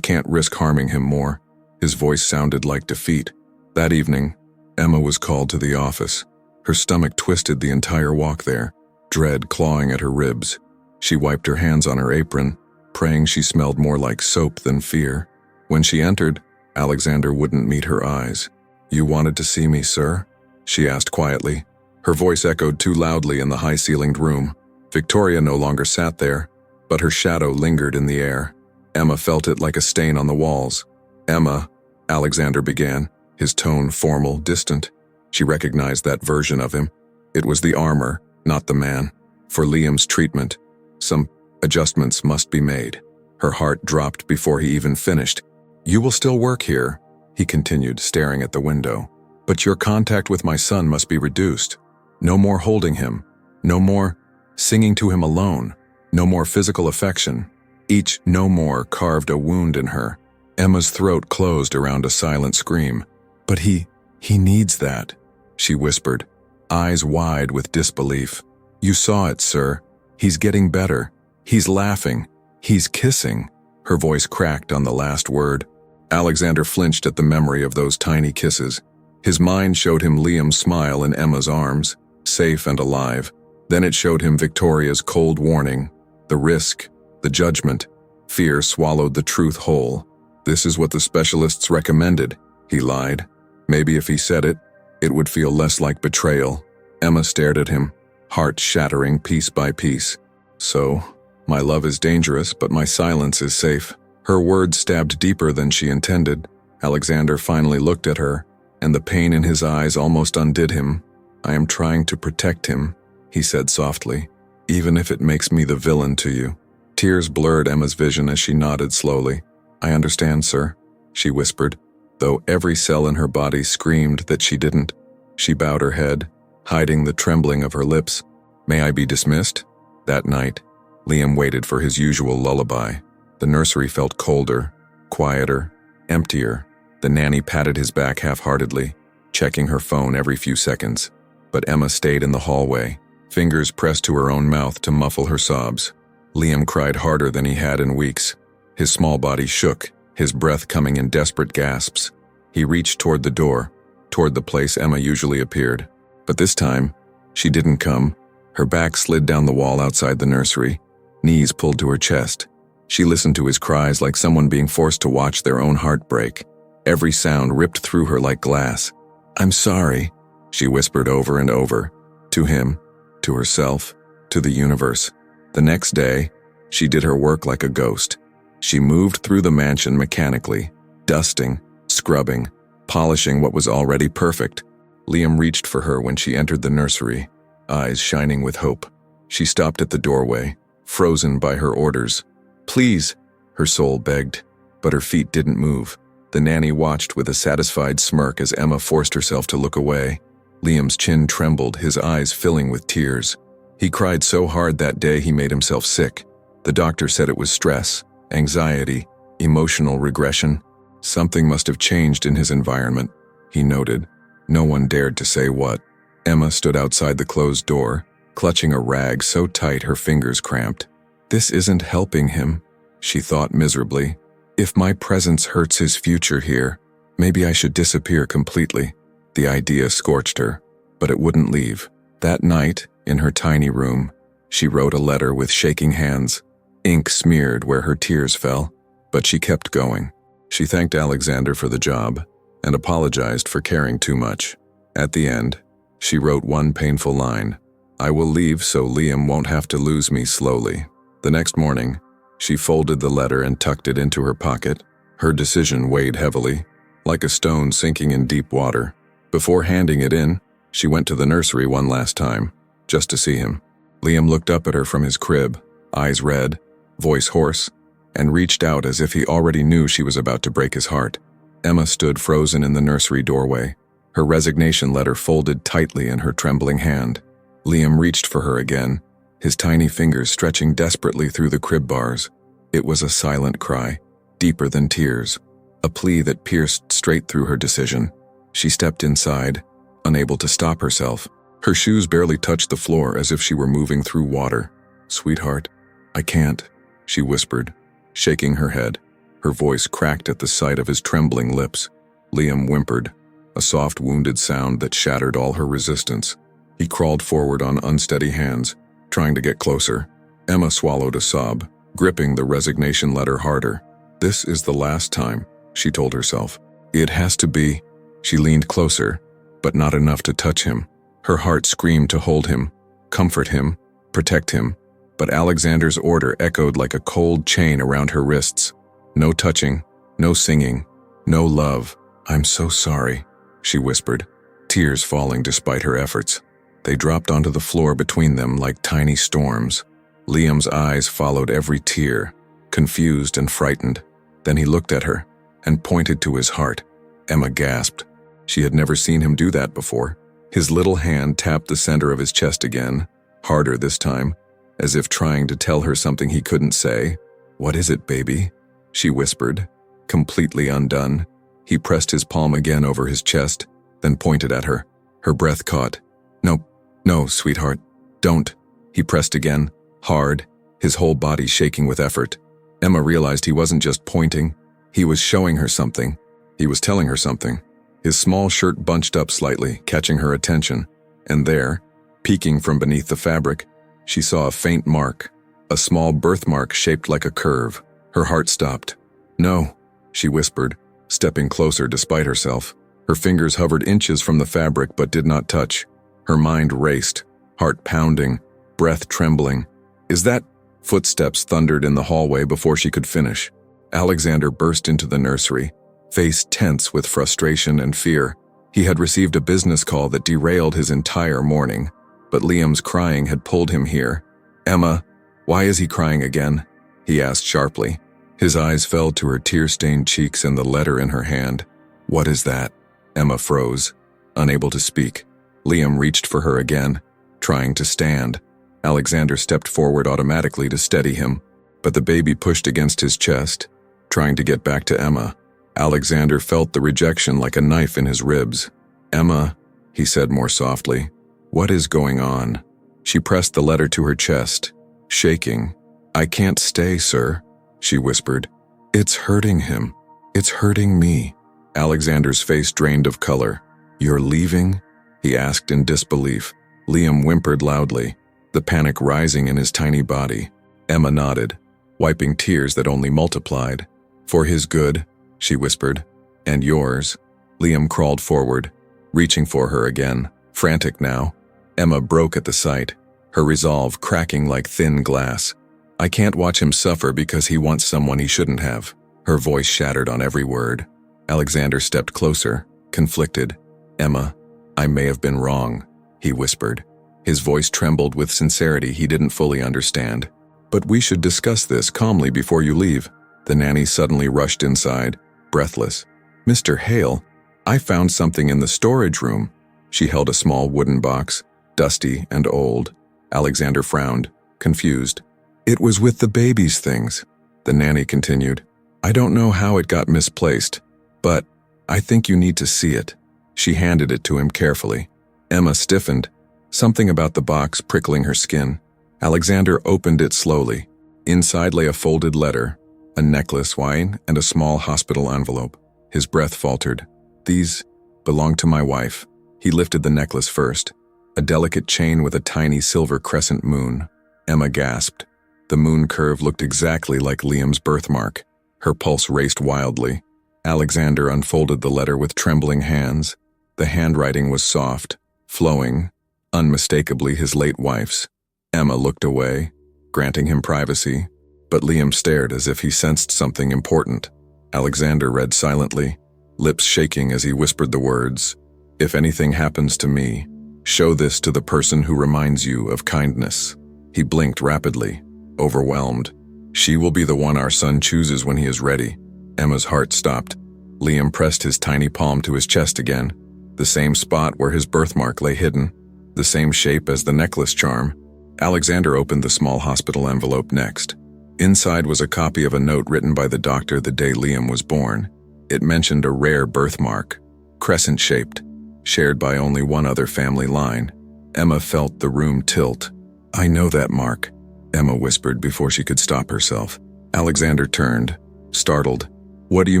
risk harming him more. His voice sounded like defeat. That evening, Emma was called to the office. Her stomach twisted the entire walk there, dread clawing at her ribs. She wiped her hands on her apron, praying she smelled more like soap than fear. When she entered, Alexander wouldn't meet her eyes. You wanted to see me, sir? She asked quietly. Her voice echoed too loudly in the high-ceilinged room. Victoria no longer sat there, but her shadow lingered in the air. Emma felt it like a stain on the walls. Emma, Alexander began, his tone formal, distant. She recognized that version of him. It was the armor, not the man. For Liam's treatment, some adjustments must be made. Her heart dropped before he even finished. You will still work here, he continued, staring at the window. But your contact with my son must be reduced. No more holding him. No more singing to him alone. No more physical affection. Each no more carved a wound in her. Emma's throat closed around a silent scream. But he needs that, she whispered. eyes wide with disbelief. "You saw it, sir. He's getting better. He's laughing. He's kissing." Her voice cracked on the last word. Alexander flinched at the memory of those tiny kisses. His mind showed him Liam's smile in Emma's arms, safe and alive. Then it showed him Victoria's cold warning, the risk, the judgment. Fear swallowed the truth whole. "This is what the specialists recommended," he lied. Maybe if he said it, it would feel less like betrayal. Emma stared at him, heart shattering piece by piece. "So, my love is dangerous, but my silence is safe." Her words stabbed deeper than she intended. Alexander finally looked at her, and the pain in his eyes almost undid him. "I am trying to protect him," he said softly, "even if it makes me the villain to you." Tears blurred Emma's vision as she nodded slowly. "I understand, sir," she whispered, though every cell in her body screamed that she didn't. She bowed her head, hiding the trembling of her lips. "May I be dismissed?" That night, Liam waited for his usual lullaby. The nursery felt colder, quieter, emptier. The nanny patted his back half-heartedly, checking her phone every few seconds. But Emma stayed in the hallway, fingers pressed to her own mouth to muffle her sobs. Liam cried harder than he had in weeks. His small body shook, his breath coming in desperate gasps. He reached toward the door, toward the place Emma usually appeared. But this time, she didn't come. Her back slid down the wall outside the nursery, knees pulled to her chest. She listened to his cries like someone being forced to watch their own heart break. Every sound ripped through her like glass. "I'm sorry," she whispered over and over, to him, to herself, to the universe. The next day, she did her work like a ghost. She moved through the mansion mechanically, dusting, scrubbing, polishing what was already perfect. Liam reached for her when she entered the nursery, eyes shining with hope. She stopped at the doorway, frozen by her orders. "Please," her soul begged, but her feet didn't move. The nanny watched with a satisfied smirk as Emma forced herself to look away. Liam's chin trembled, his eyes filling with tears. He cried so hard that day he made himself sick. The doctor said it was stress, anxiety, emotional regression. Something must have changed in his environment, he noted. No one dared to say what. Emma stood outside the closed door, clutching a rag so tight her fingers cramped. "This isn't helping him," she thought miserably. "If my presence hurts his future here, maybe I should disappear completely." The idea scorched her, but it wouldn't leave. That night, in her tiny room, she wrote a letter with shaking hands. Ink smeared where her tears fell, but she kept going. She thanked Alexander for the job and apologized for caring too much. At the end, she wrote one painful line: "I will leave so Liam won't have to lose me slowly." The next morning, she folded the letter and tucked it into her pocket. Her decision weighed heavily, like a stone sinking in deep water. Before handing it in, she went to the nursery one last time, just to see him. Liam looked up at her from his crib, eyes red, voice hoarse, and reached out as if he already knew she was about to break his heart. Emma stood frozen in the nursery doorway, her resignation letter folded tightly in her trembling hand. Liam reached for her again, his tiny fingers stretching desperately through the crib bars. It was a silent cry, deeper than tears, a plea that pierced straight through her decision. She stepped inside, unable to stop herself. Her shoes barely touched the floor as if she were moving through water. "Sweetheart, I can't," she whispered, shaking her head. Her voice cracked at the sight of his trembling lips. Liam whimpered, a soft, wounded sound that shattered all her resistance. He crawled forward on unsteady hands, trying to get closer. Emma swallowed a sob, gripping the resignation letter harder. "This is the last time," she told herself. "It has to be." She leaned closer, but not enough to touch him. Her heart screamed to hold him, comfort him, protect him. But Alexander's order echoed like a cold chain around her wrists. No touching, no singing, no love. "I'm so sorry," she whispered, tears falling despite her efforts. They dropped onto the floor between them like tiny storms. Liam's eyes followed every tear, confused and frightened. Then he looked at her and pointed to his heart. Emma gasped. She had never seen him do that before. His little hand tapped the center of his chest again, harder this time, as if trying to tell her something he couldn't say. "What is it, baby?" she whispered, completely undone. He pressed his palm again over his chest, then pointed at her. Her breath caught. No, no, sweetheart, don't. He pressed again, hard, his whole body shaking with effort. Emma realized he wasn't just pointing. He was showing her something. He was telling her something. His small shirt bunched up slightly, catching her attention. And there, peeking from beneath the fabric, she saw a faint mark, a small birthmark shaped like a curve. Her heart stopped. No, she whispered, stepping closer despite herself. Her fingers hovered inches from the fabric but did not touch. Her mind raced, heart pounding, breath trembling. Is that? Footsteps thundered in the hallway before she could finish. Alexander burst into the nursery, face tense with frustration and fear. He had received a business call that derailed his entire morning, but Liam's crying had pulled him here. Emma, why is he crying again? He asked sharply. His eyes fell to her tear-stained cheeks and the letter in her hand. What is that? Emma froze, unable to speak. Liam reached for her again, trying to stand. Alexander stepped forward automatically to steady him, but the baby pushed against his chest, trying to get back to Emma. Alexander felt the rejection like a knife in his ribs. Emma, he said more softly, what is going on? She pressed the letter to her chest, shaking. I can't stay, sir, she whispered. It's hurting him. It's hurting me. Alexander's face drained of color. You're leaving? He asked in disbelief. Liam whimpered loudly, the panic rising in his tiny body. Emma nodded, wiping tears that only multiplied. For his good, she whispered. And yours. Liam crawled forward, reaching for her again, frantic now. Emma broke at the sight, her resolve cracking like thin glass. I can't watch him suffer because he wants someone he shouldn't have. Her voice shattered on every word. Alexander stepped closer, conflicted. Emma, I may have been wrong, he whispered. His voice trembled with sincerity he didn't fully understand. But we should discuss this calmly before you leave. The nanny suddenly rushed inside, breathless. Mr. Hale, I found something in the storage room. She held a small wooden box, dusty and old. Alexander frowned, confused. It was with the baby's things, the nanny continued. I don't know how it got misplaced, but I think you need to see it. She handed it to him carefully. Emma stiffened, something about the box prickling her skin. Alexander opened it slowly. Inside lay a folded letter, a necklace, wine, and a small hospital envelope. His breath faltered. These belong to my wife. He lifted the necklace first, a delicate chain with a tiny silver crescent moon. Emma gasped. The moon curve looked exactly like Liam's birthmark. Her pulse raced wildly. Alexander unfolded the letter with trembling hands. The handwriting was soft, flowing, unmistakably his late wife's. Emma looked away, granting him privacy, but Liam stared as if he sensed something important. Alexander read silently, lips shaking as he whispered the words, If anything happens to me, show this to the person who reminds you of kindness. He blinked rapidly, overwhelmed. She will be the one our son chooses when he is ready. Emma's heart stopped. Liam pressed his tiny palm to his chest again, the same spot where his birthmark lay hidden, the same shape as the necklace charm. Alexander opened the small hospital envelope next. Inside was a copy of a note written by the doctor the day Liam was born. It mentioned a rare birthmark, crescent-shaped, shared by only one other family line. Emma felt the room tilt. I know that mark, Emma whispered before she could stop herself. Alexander turned, startled. What do you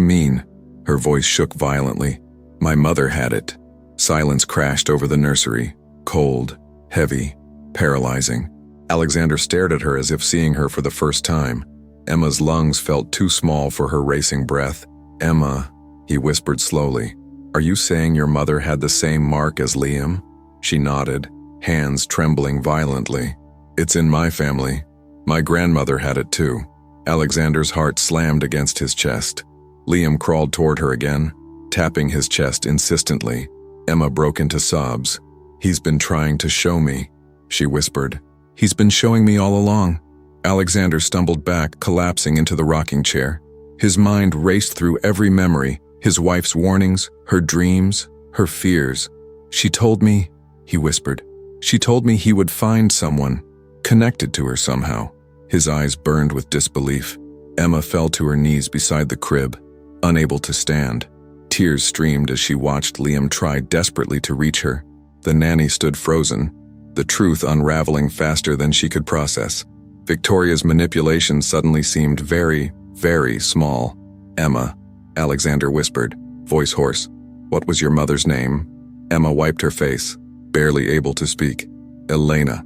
mean? Her voice shook violently. My mother had it. Silence crashed over the nursery, cold, heavy, paralyzing. Alexander stared at her as if seeing her for the first time. Emma's lungs felt too small for her racing breath. Emma, he whispered slowly, are you saying your mother had the same mark as Liam? She nodded, hands trembling violently. It's in my family. My grandmother had it too. Alexander's heart slammed against his chest. Liam crawled toward her again, tapping his chest insistently. Emma broke into sobs. He's been trying to show me, she whispered. He's been showing me all along. Alexander stumbled back, collapsing into the rocking chair. His mind raced through every memory, his wife's warnings, her dreams, her fears. She told me, he whispered. She told me he would find someone, connected to her somehow. His eyes burned with disbelief. Emma fell to her knees beside the crib, unable to stand. Tears streamed as she watched Liam try desperately to reach her. The nanny stood frozen, the truth unraveling faster than she could process. Victoria's manipulation suddenly seemed very, very small. "Emma," Alexander whispered, voice hoarse. "What was your mother's name?" Emma wiped her face, barely able to speak. Elena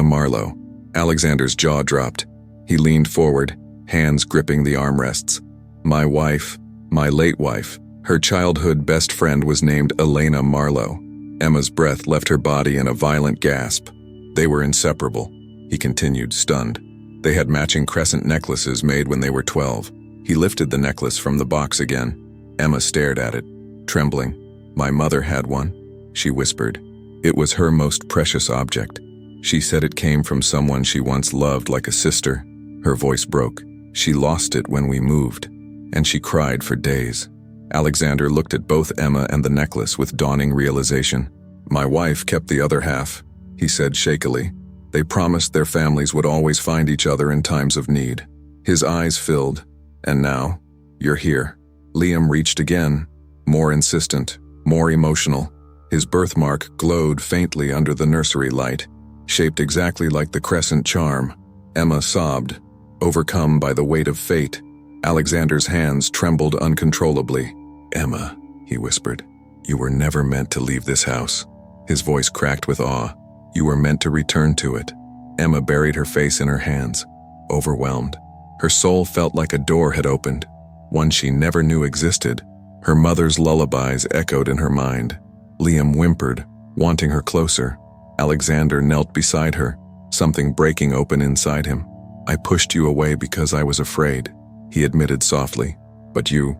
Marlowe." Alexander's jaw dropped. He leaned forward, hands gripping the armrests. "My wife, my late wife, her childhood best friend was named Elena Marlowe." Emma's breath left her body in a violent gasp. "They were inseparable," he continued, stunned. "They had matching crescent necklaces made when they were 12. He lifted the necklace from the box again. Emma stared at it, trembling. "My mother had one," she whispered. "It was her most precious object. She said it came from someone she once loved like a sister." Her voice broke. "She lost it when we moved, and she cried for days." Alexander looked at both Emma and the necklace with dawning realization. "My wife kept the other half," he said shakily. "They promised their families would always find each other in times of need." His eyes filled. "And now, you're here." Liam reached again, more insistent, more emotional. His birthmark glowed faintly under the nursery light, shaped exactly like the crescent charm. Emma sobbed, overcome by the weight of fate. Alexander's hands trembled uncontrollably. "Emma," he whispered, "you were never meant to leave this house." His voice cracked with awe. "You were meant to return to it." Emma buried her face in her hands, overwhelmed. Her soul felt like a door had opened, one she never knew existed. Her mother's lullabies echoed in her mind. Liam whimpered, wanting her closer. Alexander knelt beside her, something breaking open inside him. "I pushed you away because I was afraid," he admitted softly. "But you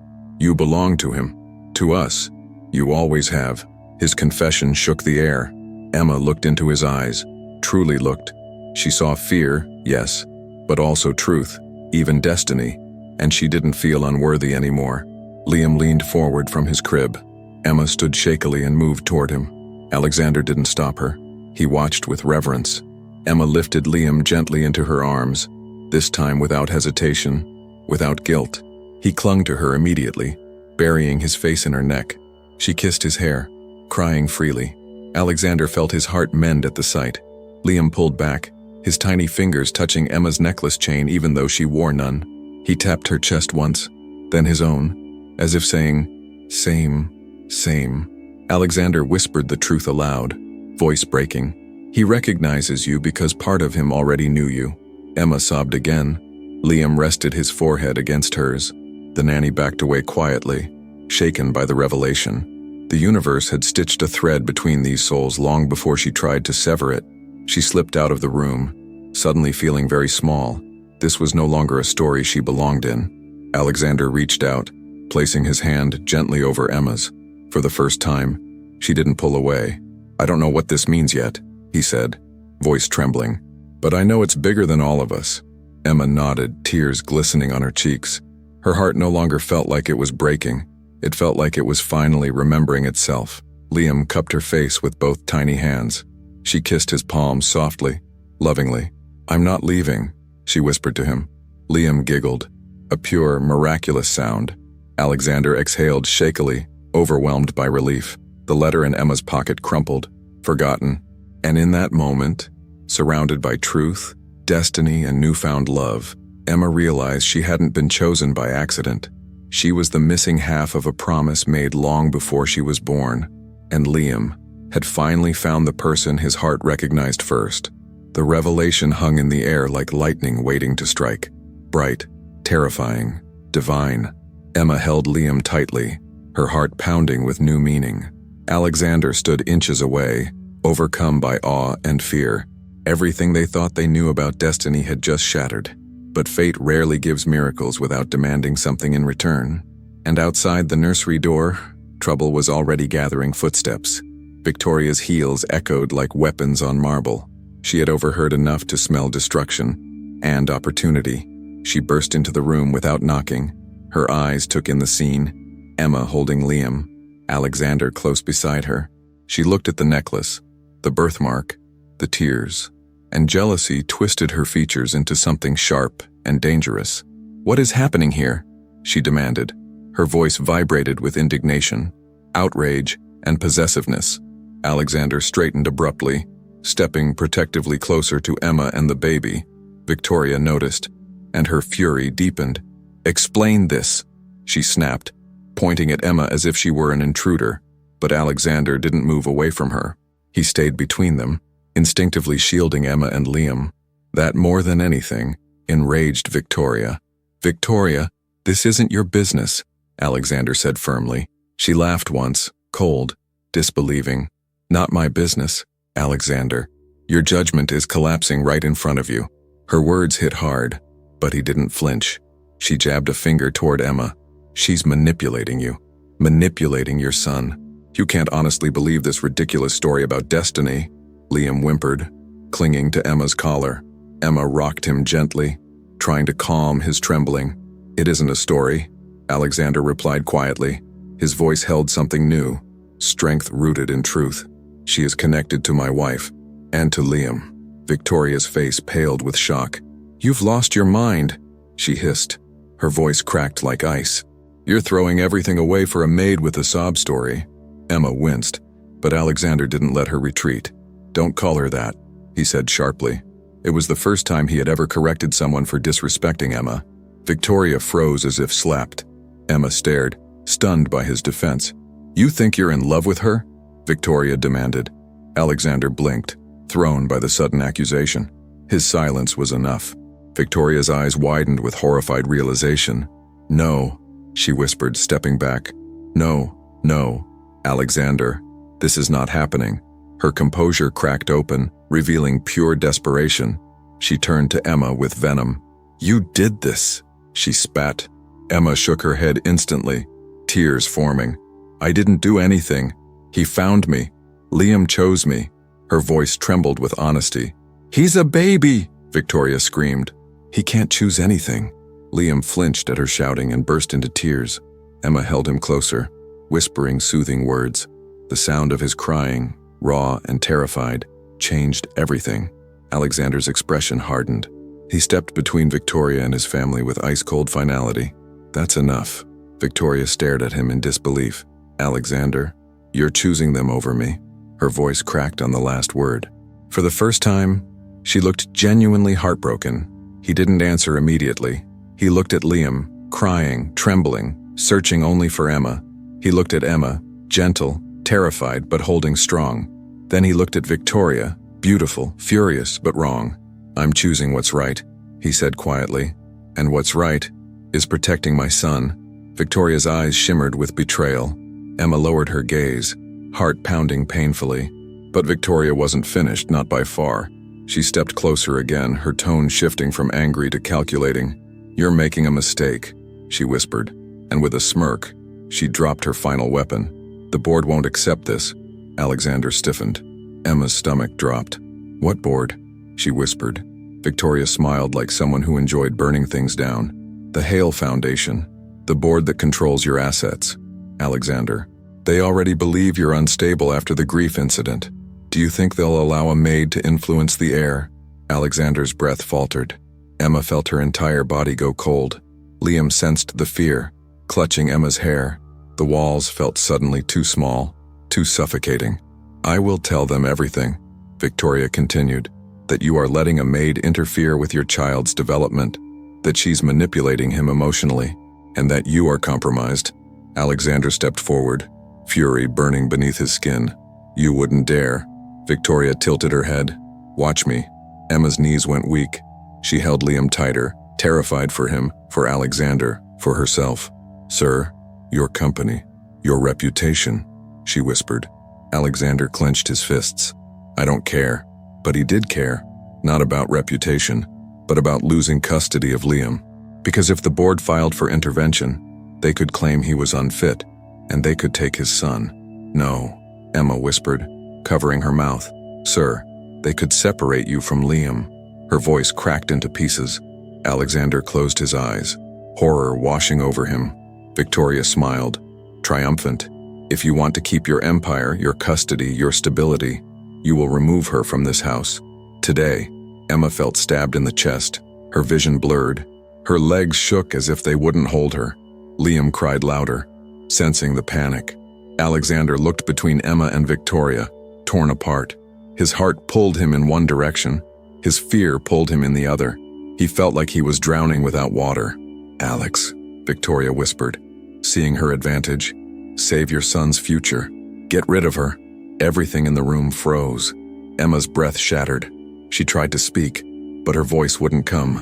belong to him. To us. You always have." His confession shook the air. Emma looked into his eyes, truly looked. She saw fear, yes, but also truth, even destiny, and she didn't feel unworthy anymore. Liam leaned forward from his crib. Emma stood shakily and moved toward him. Alexander didn't stop her. He watched with reverence. Emma lifted Liam gently into her arms, this time without hesitation, without guilt. He clung to her immediately, burying his face in her neck. She kissed his hair, crying freely. Alexander felt his heart mend at the sight. Liam pulled back, his tiny fingers touching Emma's necklace chain even though she wore none. He tapped her chest once, then his own, as if saying, "Same, same." Alexander whispered the truth aloud, voice breaking. "He recognizes you because part of him already knew you." Emma sobbed again. Liam rested his forehead against hers. The nanny backed away quietly, shaken by the revelation. The universe had stitched a thread between these souls long before she tried to sever it. She slipped out of the room, suddenly feeling very small. This was no longer a story she belonged in. Alexander reached out, placing his hand gently over Emma's. For the first time, she didn't pull away. "I don't know what this means yet," he said, voice trembling. "But I know it's bigger than all of us." Emma nodded, tears glistening on her cheeks. Her heart no longer felt like it was breaking. It felt like it was finally remembering itself. Liam cupped her face with both tiny hands. She kissed his palms softly, lovingly. "I'm not leaving," she whispered to him. Liam giggled, a pure, miraculous sound. Alexander exhaled shakily, overwhelmed by relief. The letter in Emma's pocket crumpled, forgotten. And in that moment, surrounded by truth, destiny, and newfound love, Emma realized she hadn't been chosen by accident. She was the missing half of a promise made long before she was born, and Liam had finally found the person his heart recognized first. The revelation hung in the air like lightning waiting to strike. Bright, terrifying, divine. Emma held Liam tightly, her heart pounding with new meaning. Alexander stood inches away, overcome by awe and fear. Everything they thought they knew about destiny had just shattered. But fate rarely gives miracles without demanding something in return. And outside the nursery door, trouble was already gathering footsteps. Victoria's heels echoed like weapons on marble. She had overheard enough to smell destruction and opportunity. She burst into the room without knocking. Her eyes took in the scene, Emma holding Liam, Alexander close beside her. She looked at the necklace, the birthmark, the tears, and jealousy twisted her features into something sharp and dangerous. "What is happening here?" she demanded. Her voice vibrated with indignation, outrage, and possessiveness. Alexander straightened abruptly, stepping protectively closer to Emma and the baby. Victoria noticed, and her fury deepened. "Explain this," she snapped, pointing at Emma as if she were an intruder. But Alexander didn't move away from her. He stayed between them, instinctively shielding Emma and Liam. That, more than anything, enraged Victoria. "Victoria, this isn't your business," Alexander said firmly. She laughed once, cold, disbelieving. "Not my business, Alexander. Your judgment is collapsing right in front of you." Her words hit hard, but he didn't flinch. She jabbed a finger toward Emma. "She's manipulating you. Manipulating your son. You can't honestly believe this ridiculous story about destiny," Liam whimpered, clinging to Emma's collar. Emma rocked him gently, trying to calm his trembling. "It isn't a story," Alexander replied quietly. His voice held something new, strength rooted in truth. "She is connected to my wife, and to Liam." Victoria's face paled with shock. "You've lost your mind," she hissed. Her voice cracked like ice. "You're throwing everything away for a maid with a sob story." Emma winced, but Alexander didn't let her retreat. "Don't call her that," he said sharply. It was the first time he had ever corrected someone for disrespecting Emma. Victoria froze as if slapped. Emma stared, stunned by his defense. "You think you're in love with her?" Victoria demanded. Alexander blinked, thrown by the sudden accusation. His silence was enough. Victoria's eyes widened with horrified realization. "No," she whispered, stepping back. "No, no, Alexander, this is not happening." Her composure cracked open, revealing pure desperation. She turned to Emma with venom. "You did this," she spat. Emma shook her head instantly, tears forming. "I didn't do anything. He found me. Liam chose me." Her voice trembled with honesty. "He's a baby!" Victoria screamed. "He can't choose anything." Liam flinched at her shouting and burst into tears. Emma held him closer, whispering soothing words. The sound of his crying, raw and terrified, changed everything. Alexander's expression hardened. He stepped between Victoria and his family with ice-cold finality. "That's enough." Victoria stared at him in disbelief. "Alexander, you're choosing them over me." Her voice cracked on the last word. For the first time, she looked genuinely heartbroken. He didn't answer immediately. He looked at Liam, crying, trembling, searching only for Emma. He looked at Emma, gentle, terrified but holding strong. Then he looked at Victoria, beautiful, furious but wrong. "I'm choosing what's right," he said quietly. "And what's right is protecting my son." Victoria's eyes shimmered with betrayal. Emma lowered her gaze, heart pounding painfully. But Victoria wasn't finished, not by far. She stepped closer again, her tone shifting from angry to calculating. "You're making a mistake," she whispered, and with a smirk, she dropped her final weapon. "The board won't accept this." Alexander stiffened. Emma's stomach dropped. "What board?" she whispered. Victoria smiled like someone who enjoyed burning things down. "The Hale Foundation, the board that controls your assets." "Alexander, they already believe you're unstable after the grief incident. Do you think they'll allow a maid to influence the heir?" Alexander's breath faltered. Emma felt her entire body go cold. Liam sensed the fear, clutching Emma's hair. The walls felt suddenly too small, too suffocating. "I will tell them everything," Victoria continued, "that you are letting a maid interfere with your child's development, that she's manipulating him emotionally, and that you are compromised." Alexander stepped forward, fury burning beneath his skin. "You wouldn't dare." Victoria tilted her head. "Watch me." Emma's knees went weak. She held Liam tighter, terrified for him, for Alexander, for herself. "Sir, your company, your reputation," she whispered. Alexander clenched his fists. "I don't care." But he did care. Not about reputation, but about losing custody of Liam. Because if the board filed for intervention, they could claim he was unfit, and they could take his son. "No," Emma whispered, covering her mouth. "Sir, they could separate you from Liam." Her voice cracked into pieces. Alexander closed his eyes, horror washing over him. Victoria smiled, triumphant. "If you want to keep your empire, your custody, your stability, you will remove her from this house. Today." Emma felt stabbed in the chest, her vision blurred. Her legs shook as if they wouldn't hold her. Liam cried louder, sensing the panic. Alexander looked between Emma and Victoria, torn apart. His heart pulled him in one direction. His fear pulled him in the other. He felt like he was drowning without water. "Alex," Victoria whispered, seeing her advantage. "Save your son's future. Get rid of her." Everything in the room froze. Emma's breath shattered. She tried to speak, but her voice wouldn't come.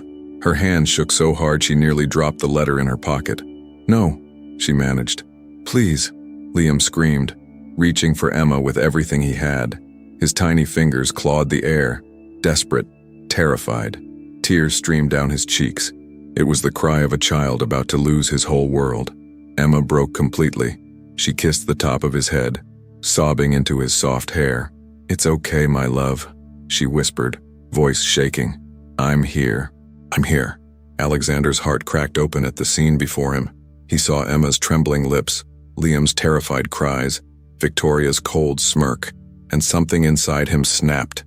Her hand shook so hard she nearly dropped the letter in her pocket. "No," she managed. "Please," Liam screamed, reaching for Emma with everything he had. His tiny fingers clawed the air, desperate, terrified. Tears streamed down his cheeks. It was the cry of a child about to lose his whole world. Emma broke completely. She kissed the top of his head, sobbing into his soft hair. "It's okay, my love," she whispered, voice shaking. "I'm here. I'm here." Alexander's heart cracked open at the scene before him. He saw Emma's trembling lips, Liam's terrified cries, Victoria's cold smirk, and something inside him snapped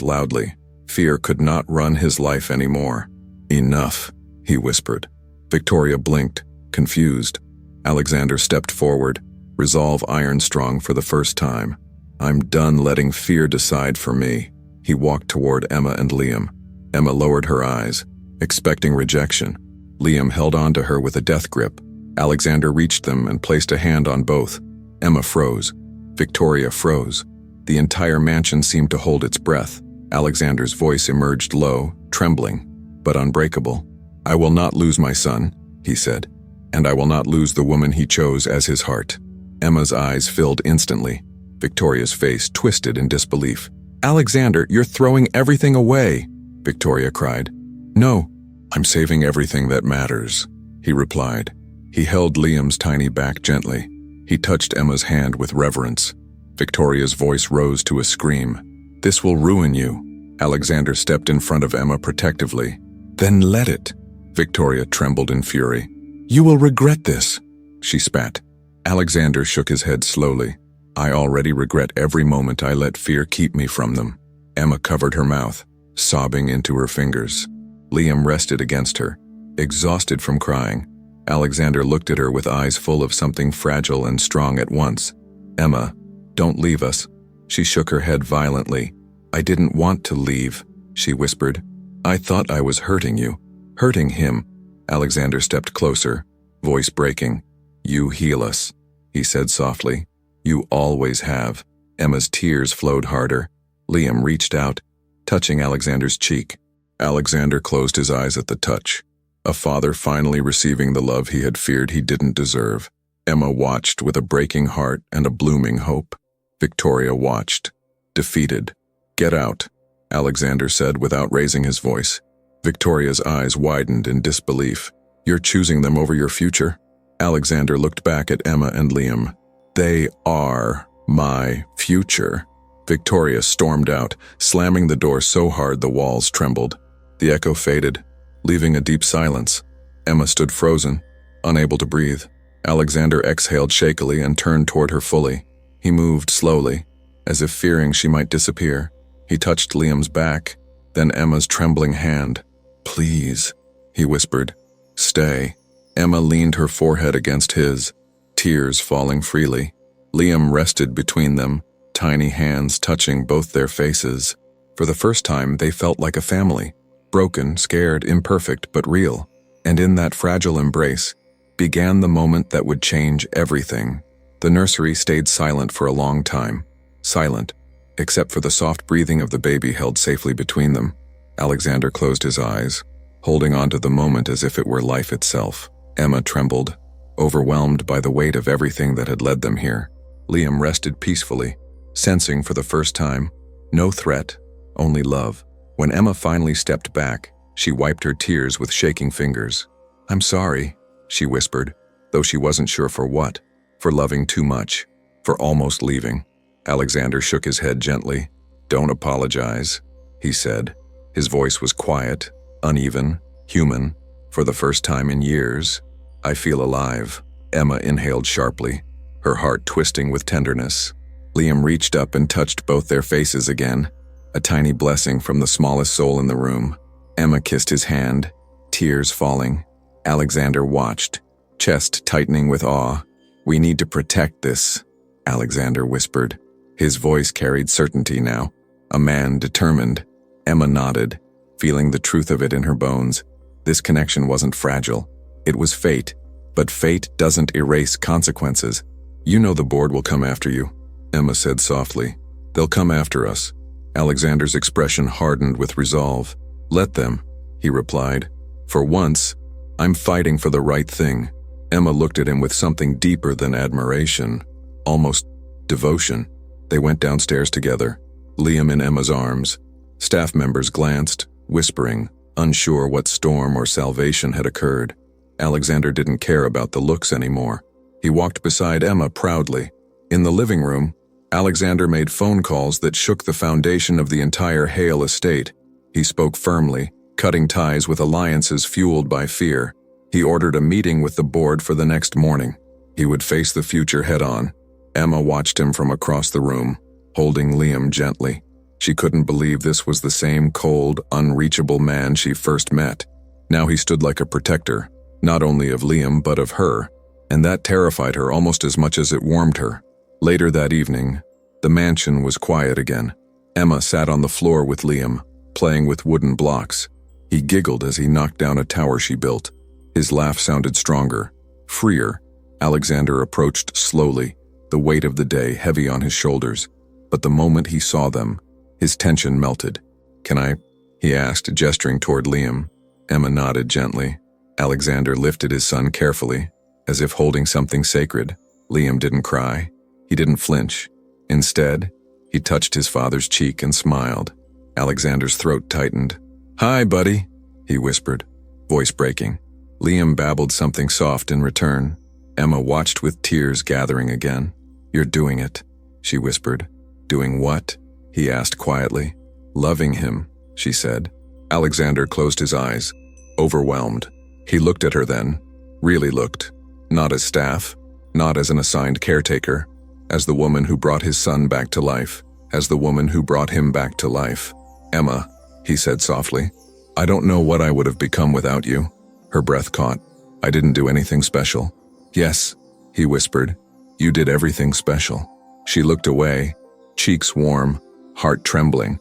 loudly. Fear could not run his life anymore. "Enough," he whispered. Victoria blinked, confused. Alexander stepped forward, resolve iron-strong for the first time. "I'm done letting fear decide for me." He walked toward Emma and Liam. Emma lowered her eyes, expecting rejection. Liam held on to her with a death grip. Alexander reached them and placed a hand on both. Emma froze. Victoria froze. The entire mansion seemed to hold its breath. Alexander's voice emerged low, trembling, but unbreakable. "I will not lose my son," he said, "and I will not lose the woman he chose as his heart." Emma's eyes filled instantly. Victoria's face twisted in disbelief. "Alexander, you're throwing everything away," Victoria cried. "No, I'm saving everything that matters," he replied. He held Liam's tiny back gently. He touched Emma's hand with reverence. Victoria's voice rose to a scream. "This will ruin you." Alexander stepped in front of Emma protectively. "Then let it." Victoria trembled in fury. "You will regret this," she spat. Alexander shook his head slowly. "I already regret every moment I let fear keep me from them." Emma covered her mouth, sobbing into her fingers. Liam rested against her, exhausted from crying. Alexander looked at her with eyes full of something fragile and strong at once. "Emma, don't leave us." She shook her head violently. "I didn't want to leave," she whispered. "I thought I was hurting you." "Hurting him." Alexander stepped closer, voice breaking. "You heal us," he said softly. "You always have." Emma's tears flowed harder. Liam reached out, touching Alexander's cheek. Alexander closed his eyes at the touch. A father finally receiving the love he had feared he didn't deserve. Emma watched with a breaking heart and a blooming hope. Victoria watched, defeated. "Get out," Alexander said without raising his voice. Victoria's eyes widened in disbelief. "You're choosing them over your future?" Alexander looked back at Emma and Liam. "They are my future." Victoria stormed out, slamming the door so hard the walls trembled. The echo faded, leaving a deep silence. Emma stood frozen, unable to breathe. Alexander exhaled shakily and turned toward her fully. He moved slowly, as if fearing she might disappear. He touched Liam's back, then Emma's trembling hand. "Please," he whispered. "Stay." Emma leaned her forehead against his, tears falling freely. Liam rested between them, tiny hands touching both their faces. For the first time, they felt like a family. Broken, scared, imperfect, but real. And in that fragile embrace began the moment that would change everything. The nursery stayed silent for a long time. Silent, except for the soft breathing of the baby held safely between them. Alexander closed his eyes, holding on to the moment as if it were life itself. Emma trembled, overwhelmed by the weight of everything that had led them here. Liam rested peacefully, sensing for the first time, no threat, only love. When Emma finally stepped back, she wiped her tears with shaking fingers. "I'm sorry," she whispered, though she wasn't sure for what. For loving too much, for almost leaving. Alexander shook his head gently. "Don't apologize," he said. His voice was quiet, uneven, human. "For the first time in years, I feel alive." Emma inhaled sharply, her heart twisting with tenderness. Liam reached up and touched both their faces again, a tiny blessing from the smallest soul in the room. Emma kissed his hand, tears falling. Alexander watched, chest tightening with awe. "We need to protect this," Alexander whispered. His voice carried certainty now. A man determined. Emma nodded, feeling the truth of it in her bones. This connection wasn't fragile. It was fate. But fate doesn't erase consequences. You know the board will come after you, Emma said softly. They'll come after us. Alexander's expression hardened with resolve. Let them, he replied. For once, I'm fighting for the right thing. Emma looked at him with something deeper than admiration, almost devotion. They went downstairs together, Liam in Emma's arms. Staff members glanced, whispering, unsure what storm or salvation had occurred. Alexander didn't care about the looks anymore. He walked beside Emma proudly. In the living room, Alexander made phone calls that shook the foundation of the entire Hale estate. He spoke firmly, cutting ties with alliances fueled by fear. He ordered a meeting with the board for the next morning. He would face the future head-on. Emma watched him from across the room, holding Liam gently. She couldn't believe this was the same cold, unreachable man she first met. Now he stood like a protector, not only of Liam but of her, and that terrified her almost as much as it warmed her. Later that evening, the mansion was quiet again. Emma sat on the floor with Liam, playing with wooden blocks. He giggled as he knocked down a tower she built. His laugh sounded stronger, freer. Alexander approached slowly, the weight of the day heavy on his shoulders. But the moment he saw them, his tension melted. "Can I?" he asked, gesturing toward Liam. Emma nodded gently. Alexander lifted his son carefully, as if holding something sacred. Liam didn't cry. He didn't flinch. Instead, he touched his father's cheek and smiled. Alexander's throat tightened. "Hi, buddy," he whispered, voice breaking. Liam babbled something soft in return. Emma watched with tears gathering again. "You're doing it," she whispered. "Doing what?" he asked quietly. "Loving him," she said. Alexander closed his eyes, overwhelmed. He looked at her then, really looked, not as staff, not as an assigned caretaker, as the woman who brought his son back to life, as the woman who brought him back to life. "Emma," he said softly, "I don't know what I would have become without you." Her breath caught. "I didn't do anything special." "Yes," he whispered, "you did everything special." She looked away, cheeks warm, heart trembling.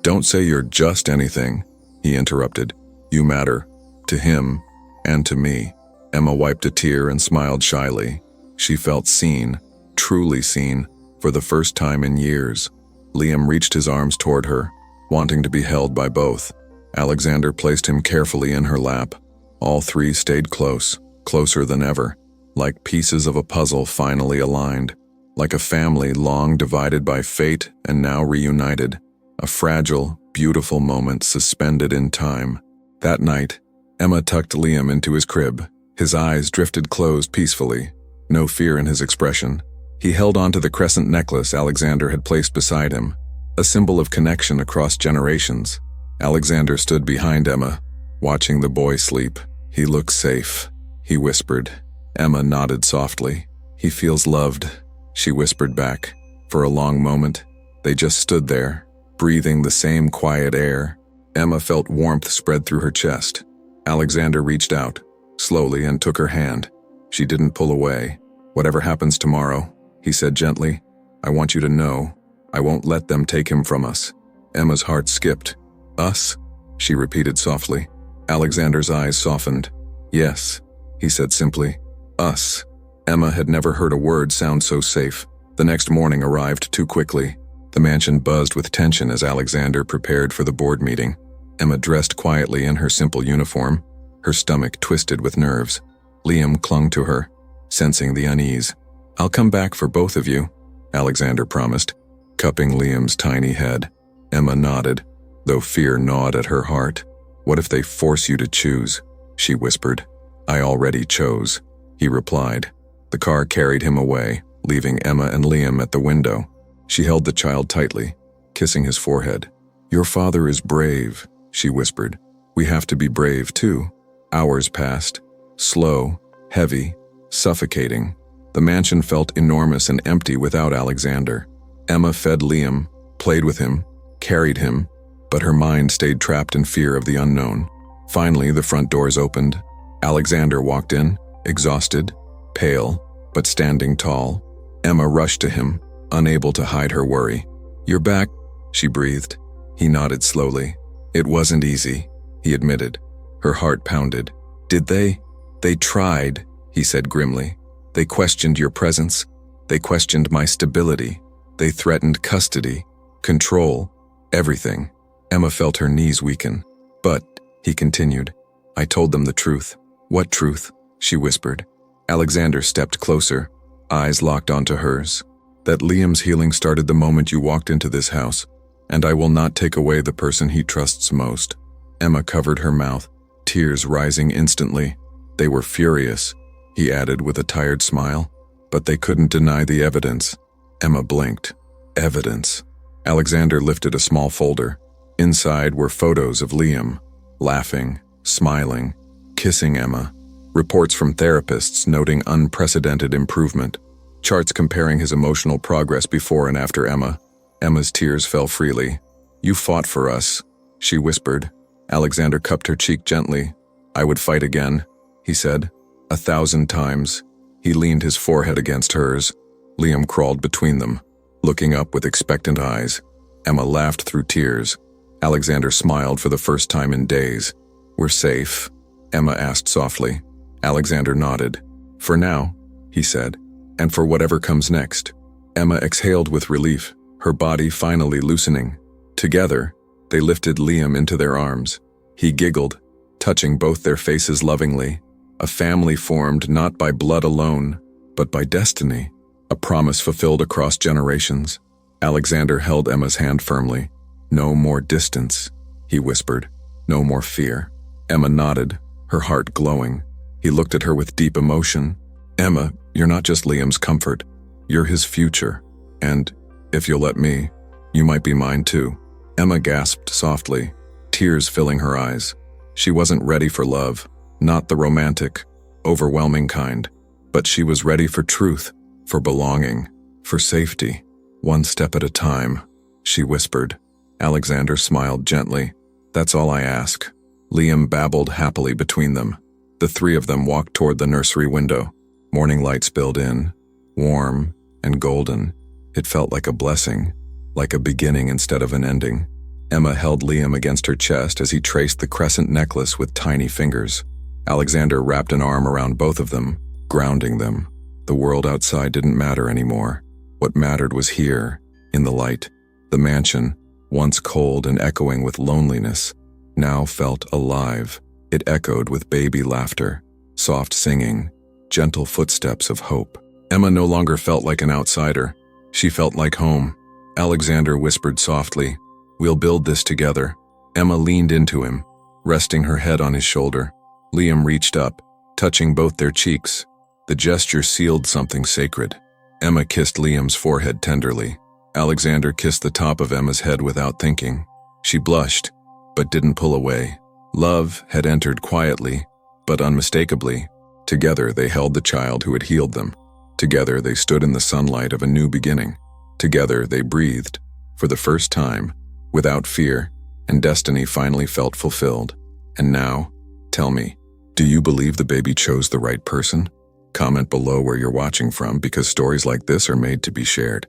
Don't say you're just anything," he interrupted. "You matter, to him, and to me." Emma wiped a tear and smiled shyly. She felt seen, truly seen, for the first time in years. Liam reached his arms toward her, wanting to be held by both. Alexander placed him carefully in her lap. All three stayed close, closer than ever, like pieces of a puzzle finally aligned, like a family long divided by fate and now reunited, a fragile, beautiful moment suspended in time. That night, Emma tucked Liam into his crib. His eyes drifted closed peacefully, no fear in his expression. He held onto the crescent necklace Alexander had placed beside him, a symbol of connection across generations. Alexander stood behind Emma, watching the boy sleep. "He looks safe," he whispered. Emma nodded softly. "He feels loved," she whispered back. For a long moment, they just stood there, breathing the same quiet air. Emma felt warmth spread through her chest. Alexander reached out, slowly, and took her hand. She didn't pull away. "Whatever happens tomorrow," he said gently, "I want you to know, I won't let them take him from us." Emma's heart skipped. "Us?" she repeated softly. Alexander's eyes softened. "Yes," he said simply. "Us." Emma had never heard a word sound so safe. The next morning arrived too quickly. The mansion buzzed with tension as Alexander prepared for the board meeting. Emma dressed quietly in her simple uniform, her stomach twisted with nerves. Liam clung to her, sensing the unease. "I'll come back for both of you," Alexander promised, cupping Liam's tiny head. Emma nodded, though fear gnawed at her heart. "What if they force you to choose?" she whispered. "I already chose," he replied. The car carried him away, leaving Emma and Liam at the window. She held the child tightly, kissing his forehead. "Your father is brave," she whispered. "We have to be brave too." Hours passed, slow, heavy, suffocating. The mansion felt enormous and empty without Alexander. Emma fed Liam, played with him, carried him, but her mind stayed trapped in fear of the unknown. Finally, the front doors opened. Alexander walked in, exhausted, pale, but standing tall. Emma rushed to him, unable to hide her worry. "You're back," she breathed. He nodded slowly. "It wasn't easy," he admitted. Her heart pounded. "Did they?" "They tried," he said grimly. "They questioned your presence. They questioned my stability. They threatened custody, control, everything." Emma felt her knees weaken. "But," he continued, "I told them the truth." "What truth?" she whispered. Alexander stepped closer, eyes locked onto hers. "That Liam's healing started the moment you walked into this house, and I will not take away the person he trusts most." Emma covered her mouth, tears rising instantly. "They were furious," he added with a tired smile, "but they couldn't deny the evidence." Emma blinked. Evidence. Alexander lifted a small folder. Inside were photos of Liam, laughing, smiling, kissing Emma. Reports from therapists noting unprecedented improvement. Charts comparing his emotional progress before and after Emma. Emma's tears fell freely. "You fought for us," she whispered. Alexander cupped her cheek gently. "I would fight again," he said. 1,000 times. He leaned his forehead against hers. Liam crawled between them, looking up with expectant eyes. Emma laughed through tears. Alexander smiled for the first time in days. "We're safe?" Emma asked softly. Alexander nodded. "For now," he said, "and for whatever comes next." Emma exhaled with relief, her body finally loosening. Together, they lifted Liam into their arms. He giggled, touching both their faces lovingly. A family formed not by blood alone, but by destiny. A promise fulfilled across generations. Alexander held Emma's hand firmly. "No more distance," he whispered. "No more fear." Emma nodded, her heart glowing. He looked at her with deep emotion. "Emma, you're not just Liam's comfort. You're his future. And, if you'll let me, you might be mine too." Emma gasped softly, tears filling her eyes. She wasn't ready for love, not the romantic, overwhelming kind. But she was ready for truth, for belonging, for safety. "One step at a time," she whispered. Alexander smiled gently. "That's all I ask." Liam babbled happily between them. The three of them walked toward the nursery window. Morning light spilled in, warm and golden. It felt like a blessing, like a beginning instead of an ending. Emma held Liam against her chest as he traced the crescent necklace with tiny fingers. Alexander wrapped an arm around both of them, grounding them. The world outside didn't matter anymore. What mattered was here, in the light. The mansion, once cold and echoing with loneliness, now felt alive. It echoed with baby laughter, soft singing, gentle footsteps of hope. Emma no longer felt like an outsider. She felt like home. Alexander whispered softly, "We'll build this together." Emma leaned into him, resting her head on his shoulder. Liam reached up, touching both their cheeks. The gesture sealed something sacred. Emma kissed Liam's forehead tenderly. Alexander kissed the top of Emma's head without thinking. She blushed, but didn't pull away. Love had entered quietly, but unmistakably. Together they held the child who had healed them. Together they stood in the sunlight of a new beginning. Together they breathed, for the first time, without fear, and destiny finally felt fulfilled. And now, tell me, do you believe the baby chose the right person? Comment below where you're watching from, because stories like this are made to be shared.